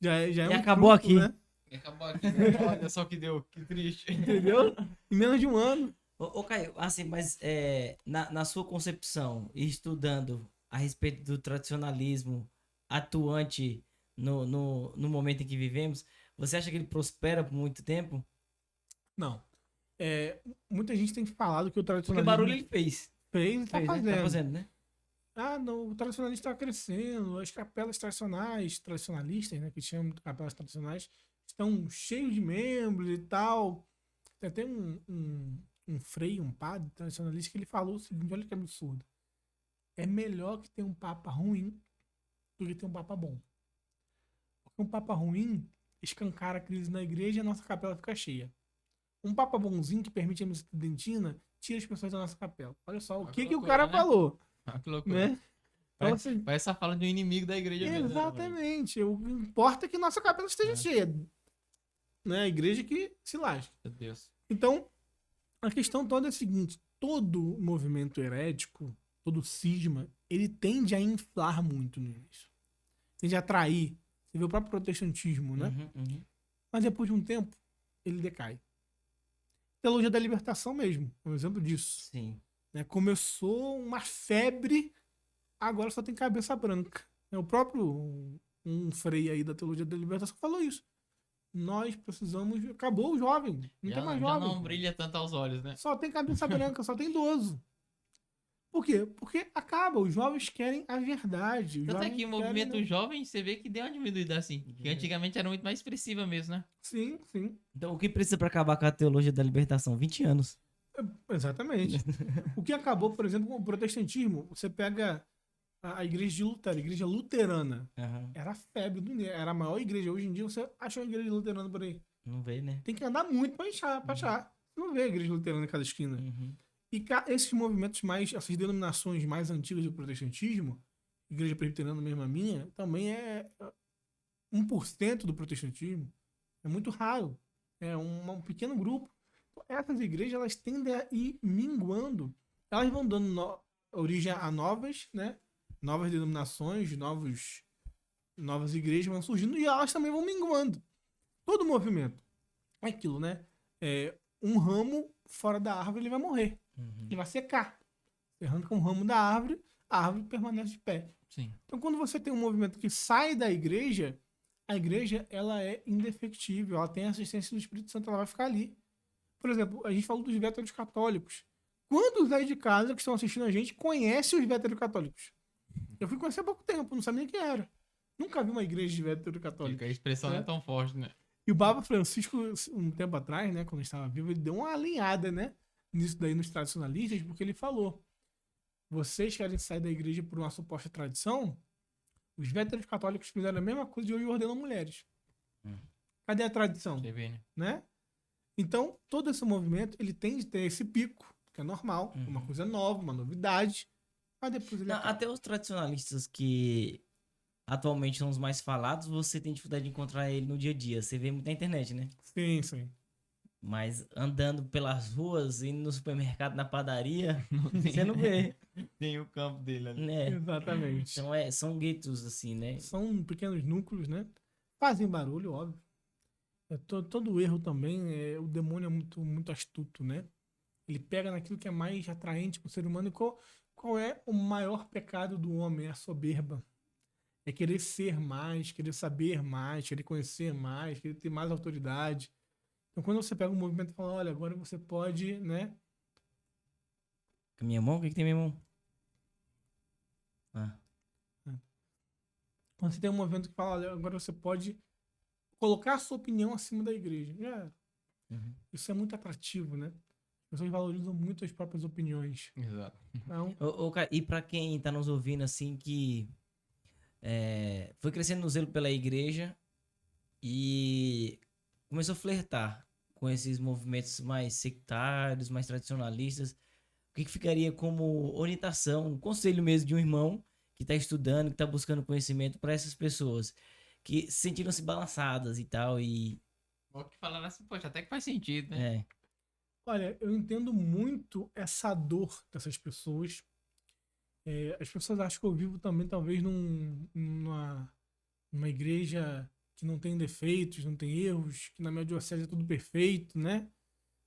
Já é E um acabou fruto, aqui. né? E acabou aqui. Olha só o que deu, que triste. Entendeu? Em menos de um ano. Ô, Caio, assim, mas na sua concepção, e estudando a respeito do tradicionalismo atuante no momento em que vivemos, você acha que ele prospera por muito tempo? Não. Muita gente tem falado que o Porque tradicionalismo barulho ele fez. fez e tá Fez, né? fazendo. Tá fazendo, né? Ah, não, o tradicionalismo está crescendo, as capelas tradicionalistas, né, que chamam de capelas tradicionais, estão cheios de membros e tal. Tem até um frei, um padre tradicionalista, que ele falou o seguinte, olha que absurdo. É melhor que ter um papa ruim do que ter um papa bom. Porque um papa ruim escancara a crise na igreja e a nossa capela fica cheia. Um papa bonzinho que permite a missa tridentina tira as pessoas da nossa capela. Olha só o Que que o loucura, cara né? falou, Ah, que loucura. né? Então, assim, Parece essa fala de um inimigo da igreja mesmo. né? exatamente. O que importa é que nossa capela esteja cheia. Né? A igreja que se lasca. Meu Deus. Então, a questão toda é a seguinte: todo movimento herético, todo cisma, ele tende a inflar muito no início. Tende a atrair. Você vê o próprio protestantismo, né? Uhum. Mas depois de um tempo, ele decai. Teologia da libertação mesmo, é um exemplo disso. Sim. Né? Começou uma febre, agora só tem cabeça branca. O próprio um frei aí da teologia da libertação falou isso. Nós precisamos. Acabou o jovem. Não Já, tem mais já jovem. não brilha tanto aos olhos, né? Só tem cabeça branca, só tem idoso. Por quê? Porque acaba. Os jovens querem a verdade. Os Tanto é jovens que o querem, movimento né? jovem, você vê que deu uma diminuída assim. Que antigamente era muito mais expressiva mesmo, né? Sim, sim. Então, o que precisa para acabar com a teologia da libertação? 20 anos. Exatamente. O que acabou, por exemplo, com o protestantismo, você pega a igreja de Lutero, a igreja luterana. Aham. Era a febre do dia, era a maior igreja. Hoje em dia você acha uma igreja luterana por aí. Não vê, né? Tem que andar muito pra achar. Você não vê a igreja luterana em cada esquina. Uhum. E esses movimentos mais, essas denominações mais antigas do protestantismo, igreja presbiteriana mesmo a minha, também é 1% do protestantismo. É muito raro. É um pequeno grupo. Então, essas igrejas, elas tendem a ir minguando. Elas vão dando origem a novas, né? Novas denominações, novas igrejas vão surgindo e elas também vão minguando. Todo movimento. É aquilo, né? Um ramo fora da árvore, ele vai morrer. Uhum. Ele vai secar. Você arranca um ramo da árvore, a árvore permanece de pé. Sim. Então, quando você tem um movimento que sai da igreja, a igreja, ela é indefectível, ela tem a assistência do Espírito Santo, ela vai ficar ali. Por exemplo, a gente falou dos véteros católicos. Quantos aí de casa que estão assistindo a gente conhecem os véteros católicos? Eu fui conhecer há pouco tempo, não sabia nem quem era. Nunca vi uma igreja de vétero católico. A expressão não é tão forte, né? E o Papa Francisco, um tempo atrás, né, quando ele estava vivo, ele deu uma alinhada, né, nisso daí nos tradicionalistas, porque ele falou: vocês querem sair da igreja por uma suposta tradição? Os véteros católicos fizeram a mesma coisa e hoje ordenam mulheres. Cadê a tradição? Você vê, né? Né? Então, todo esse movimento, ele tem de ter esse pico, que é normal, uma coisa nova, uma novidade, mas depois ele Não, acaba. até os tradicionalistas que atualmente são os mais falados, você tem dificuldade de encontrar ele no dia a dia. Você vê muito na internet, né? Sim, sim. Mas andando pelas ruas, indo no supermercado, na padaria, você não vê. Tem o campo dele ali. Né? Exatamente. Então são guetos, assim, né? São pequenos núcleos, né? Fazem barulho, óbvio. Todo erro também, o demônio é muito, muito astuto, né? Ele pega naquilo que é mais atraente para o ser humano. E qual é o maior pecado do homem? É a soberba. É querer ser mais, querer saber mais, querer conhecer mais, querer ter mais autoridade. Então, quando você pega um movimento e fala, olha, agora você pode, né? Minha mão? O que tem minha mão? Ah. Quando você tem um movimento que fala, olha, agora você pode colocar a sua opinião acima da igreja. Uhum. Isso é muito atrativo, né? As pessoas valorizam muito as próprias opiniões. Exato. Então, Cara, e pra quem tá nos ouvindo, assim, que foi crescendo no zelo pela igreja e começou a flertar com esses movimentos mais sectários, mais tradicionalistas, o que ficaria como orientação, um conselho mesmo de um irmão que tá estudando, que tá buscando conhecimento para essas pessoas que sentiram-se balançadas e tal, e Vou te falar assim, poxa, até que faz sentido, né? é, olha, eu entendo muito essa dor dessas pessoas. As pessoas acham que eu vivo também, talvez, numa igreja que não tem defeitos, não tem erros, que na minha diocese é tudo perfeito, né?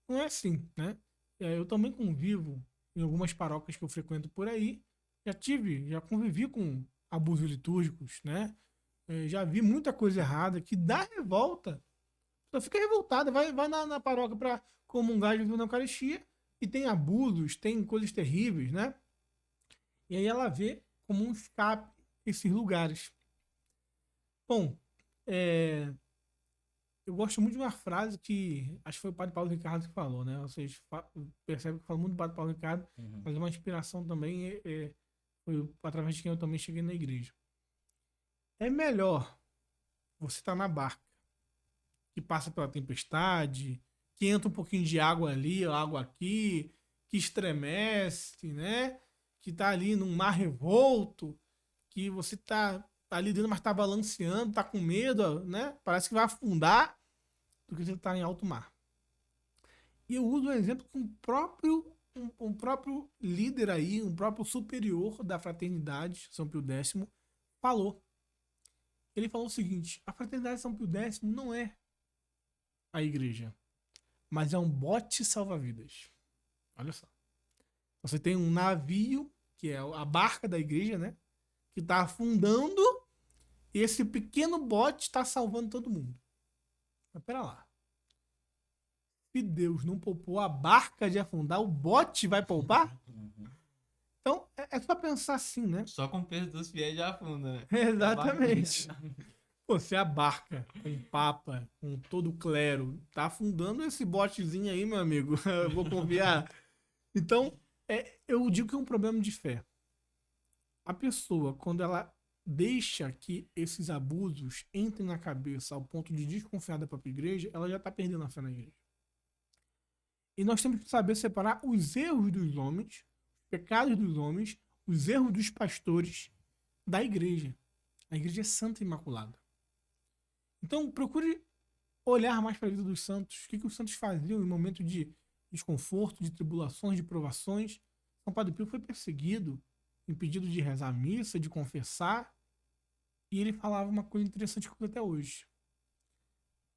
Não é assim, né? Eu também convivo em algumas paróquias que eu frequento por aí. Já convivi com abusos litúrgicos, né? Já vi muita coisa errada que dá revolta. Só fica revoltada, vai na paróquia para comungar Jesus na Eucaristia e tem abusos, tem coisas terríveis, né? E aí ela vê como um escape esses lugares. Bom, eu gosto muito de uma frase que acho que foi o Padre Paulo Ricardo que falou, né? Vocês percebem que eu falo muito do Padre Paulo Ricardo, mas uma inspiração também foi através de quem eu também cheguei na igreja. É melhor você estar na barca, que passa pela tempestade, que entra um pouquinho de água ali, água aqui, que estremece, né? Que tá ali num mar revolto, que você tá ali dentro, mas tá balanceando, tá com medo, né? Parece que vai afundar, do que você tá em alto mar. E eu uso o exemplo que um próprio líder aí, um próprio superior da fraternidade, São Pio X, falou. Ele falou o seguinte: a fraternidade São Pio X não é a igreja, mas é um bote salva-vidas. Olha só. Você tem um navio, que é a barca da igreja, né? Que está afundando, e esse pequeno bote está salvando todo mundo. Mas pera lá. Se Deus não poupou a barca de afundar, o bote vai poupar? Então, é só pensar assim, né? Só com o peso dos fiéis já afunda, né? Exatamente. Pô, se a barca com o Papa, com todo o clero, tá afundando esse botezinho aí, meu amigo, eu vou confiar. Então, eu digo que é um problema de fé. A pessoa, quando ela deixa que esses abusos entrem na cabeça ao ponto de desconfiar da própria igreja, ela já tá perdendo a fé na igreja. E nós temos que saber separar os erros dos homens, os pecados dos homens, os erros dos pastores da igreja. A igreja é santa e imaculada. Então, procure olhar mais para a vida dos santos. O que os santos faziam em momento de desconforto, de tribulações, de provações. São Padre Pio foi perseguido, impedido de rezar a missa, de confessar. E ele falava uma coisa interessante que eu até hoje.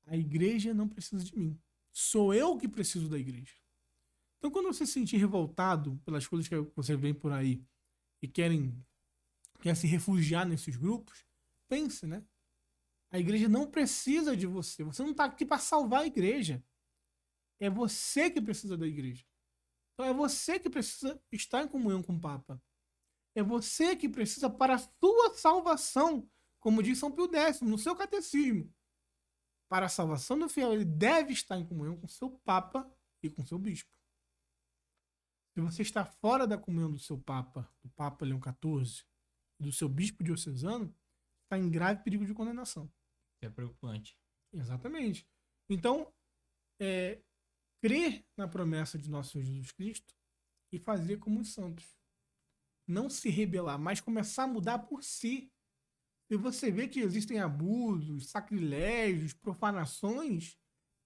A igreja não precisa de mim. Sou eu que preciso da igreja. Então, quando você se sentir revoltado pelas coisas que você vê por aí e quer se refugiar nesses grupos, pense, né? A igreja não precisa de você. Você não está aqui para salvar a igreja. É você que precisa da igreja. Então é você que precisa estar em comunhão com o Papa. É você que precisa para a sua salvação, como diz São Pio X, no seu catecismo. Para a salvação do fiel, ele deve estar em comunhão com seu Papa e com seu bispo. Se você está fora da comunhão do seu Papa, do Papa Leão XIV, e do seu bispo diocesano, está em grave perigo de condenação. É preocupante. Exatamente. Então, crer na promessa de nosso Senhor Jesus Cristo e fazer como os santos. Não se rebelar, mas começar a mudar por si. Se você vê que existem abusos, sacrilégios, profanações,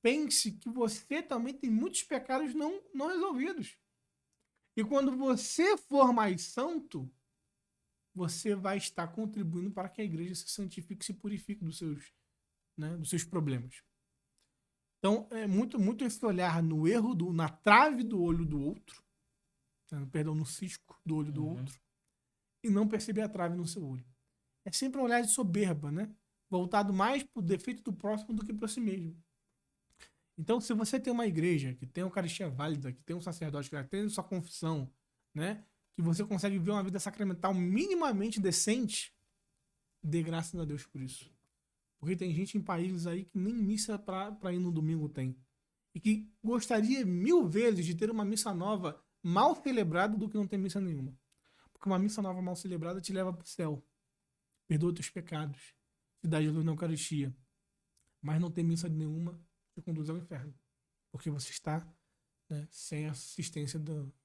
pense que você também tem muitos pecados não resolvidos. E quando você for mais santo, você vai estar contribuindo para que a igreja se santifique e se purifique dos seus problemas. Então, é muito, muito esse olhar no erro, na trave do olho do outro, perdão, no cisco do olho do outro, e não perceber a trave no seu olho. É sempre um olhar de soberba, né? Voltado mais para o defeito do próximo do que para si mesmo. Então, se você tem uma igreja que tem Eucaristia válida, que tem um sacerdote que atende sua confissão, né? Que você consegue ver uma vida sacramental minimamente decente, dê graças a Deus por isso. Porque tem gente em países aí que nem missa pra ir no domingo tem. E que gostaria 1000 vezes de ter uma missa nova mal celebrada do que não ter missa nenhuma. Porque uma missa nova mal celebrada te leva pro céu. Perdoa teus pecados. Te dá Jesus na Eucaristia. Mas não ter missa nenhuma te conduz ao inferno. Porque você está, né, sem a assistência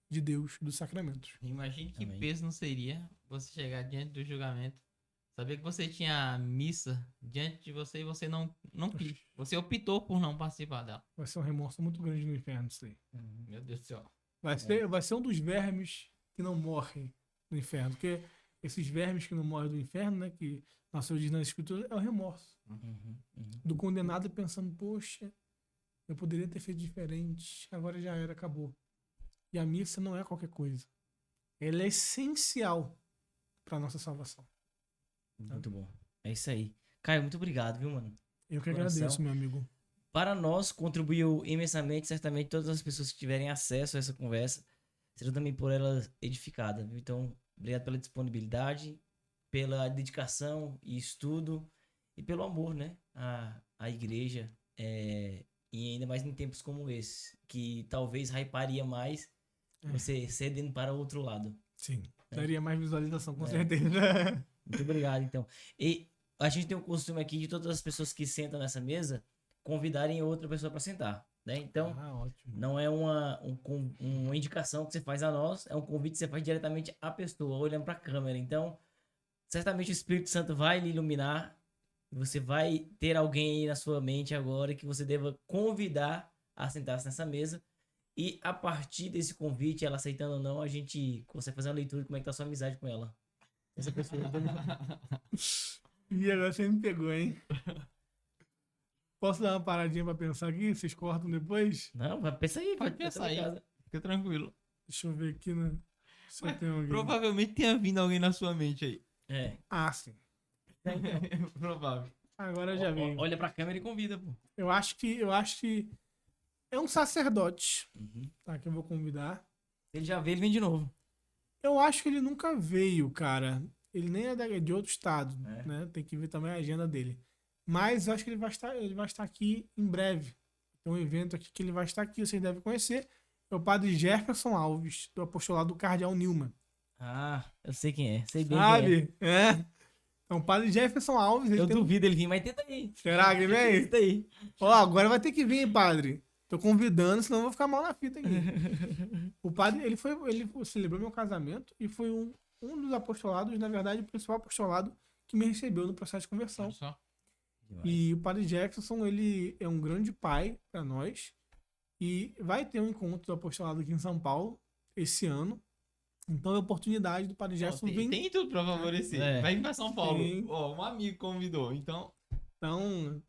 de Deus, dos sacramentos. Imagine que Amém. peso não seria você chegar diante do julgamento, saber que você tinha missa diante de você e você não quis. Você optou por não participar dela. Vai ser um remorso muito grande no inferno isso aí. Meu Deus do céu. Vai ser um dos vermes que não morrem no inferno. Porque esses vermes que não morrem do inferno, né, que nasceu diz nas escrituras, é o remorso. Do condenado pensando, poxa, eu poderia ter feito diferente, agora já era, acabou. E a missa não é qualquer coisa. Ela é essencial para nossa salvação. Muito bom. É isso aí. Caio, muito obrigado, viu, mano? Eu que Coração. agradeço, meu amigo. Para nós, contribuiu imensamente. Certamente todas as pessoas que tiverem acesso a essa conversa serão também por ela edificadas, viu? Então, obrigado pela disponibilidade, pela dedicação e estudo e pelo amor, né? À igreja. E ainda mais em tempos como esse, que talvez hyparia mais você cedendo para o outro lado. Sim. Daria mais visualização, com É. certeza. Muito obrigado, então. E a gente tem o costume aqui de todas as pessoas que sentam nessa mesa convidarem outra pessoa para sentar, né? Então, Ótimo. não é uma indicação que você faz a nós, é um convite que você faz diretamente à pessoa, olhando para a câmera. Então, certamente o Espírito Santo vai lhe iluminar. Você vai ter alguém aí na sua mente agora que você deva convidar a sentar-se nessa mesa. E a partir desse convite, ela aceitando ou não, a gente consegue fazer uma leitura de como é que tá a sua amizade com ela. Essa pessoa. E agora você me pegou, hein? Posso dar uma paradinha pra pensar aqui? Vocês cortam depois? Não, vai pensa aí, Pode vai pensar em aí. casa. Fica tranquilo. Deixa eu ver aqui, né? Se eu Mas tenho alguém. Provavelmente tenha vindo alguém na sua mente aí. É. Ah, sim. Provável. Agora eu já vi. Olha pra câmera e convida, pô. Eu acho que é um sacerdote, tá? Que eu vou convidar. Ele já veio, ele vem de novo. Eu acho que ele nunca veio, cara. Ele nem é de outro estado, É. né? Tem que ver também a agenda dele. Mas eu acho que ele vai estar aqui em breve. Tem um evento aqui que ele vai estar aqui, vocês devem conhecer. É o padre Jefferson Alves, do apostolado do Cardeal Newman. Ah, eu sei quem é. Sei bem quem é. Sabe? É. Então, o padre Jefferson Alves, ele Eu tem um... duvido ele vir, mas tenta aí. Será que ele vem? Tenta aí. Ó, agora vai ter que vir, hein, padre. Tô convidando, senão eu vou ficar mal na fita aqui. O padre, ele celebrou meu casamento e foi um dos apostolados, na verdade, o principal apostolado que me recebeu no processo de conversão. Olha só. E o padre Jefferson, ele é um grande pai para nós. E vai ter um encontro do apostolado aqui em São Paulo esse ano. Então é a oportunidade do padre Jefferson vir. Tem tudo pra favorecer. É. Vai vir pra São Paulo. Sim. Ó, um amigo convidou. Então, Então,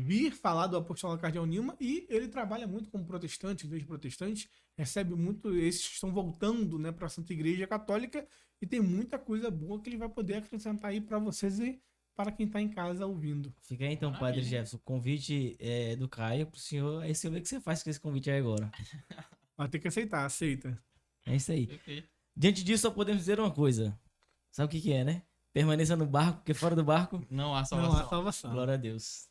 vir falar do apostolado Cardeal Newman, e ele trabalha muito como protestante, igreja protestante, recebe muito esses que estão voltando, né, para a Santa Igreja Católica, e tem muita coisa boa que ele vai poder acrescentar aí para vocês e para quem está em casa ouvindo. Fica aí então, Maravilha. Padre Jefferson. O convite do Caio pro senhor. Aí você vê o que você faz com esse convite aí agora. Vai ter que aceitar, aceita. É isso aí. perfeito. Diante disso, só podemos dizer uma coisa. Sabe o que é, né? Permaneça no barco, porque fora do barco, Não há Não salvação. há salvação. glória a Deus.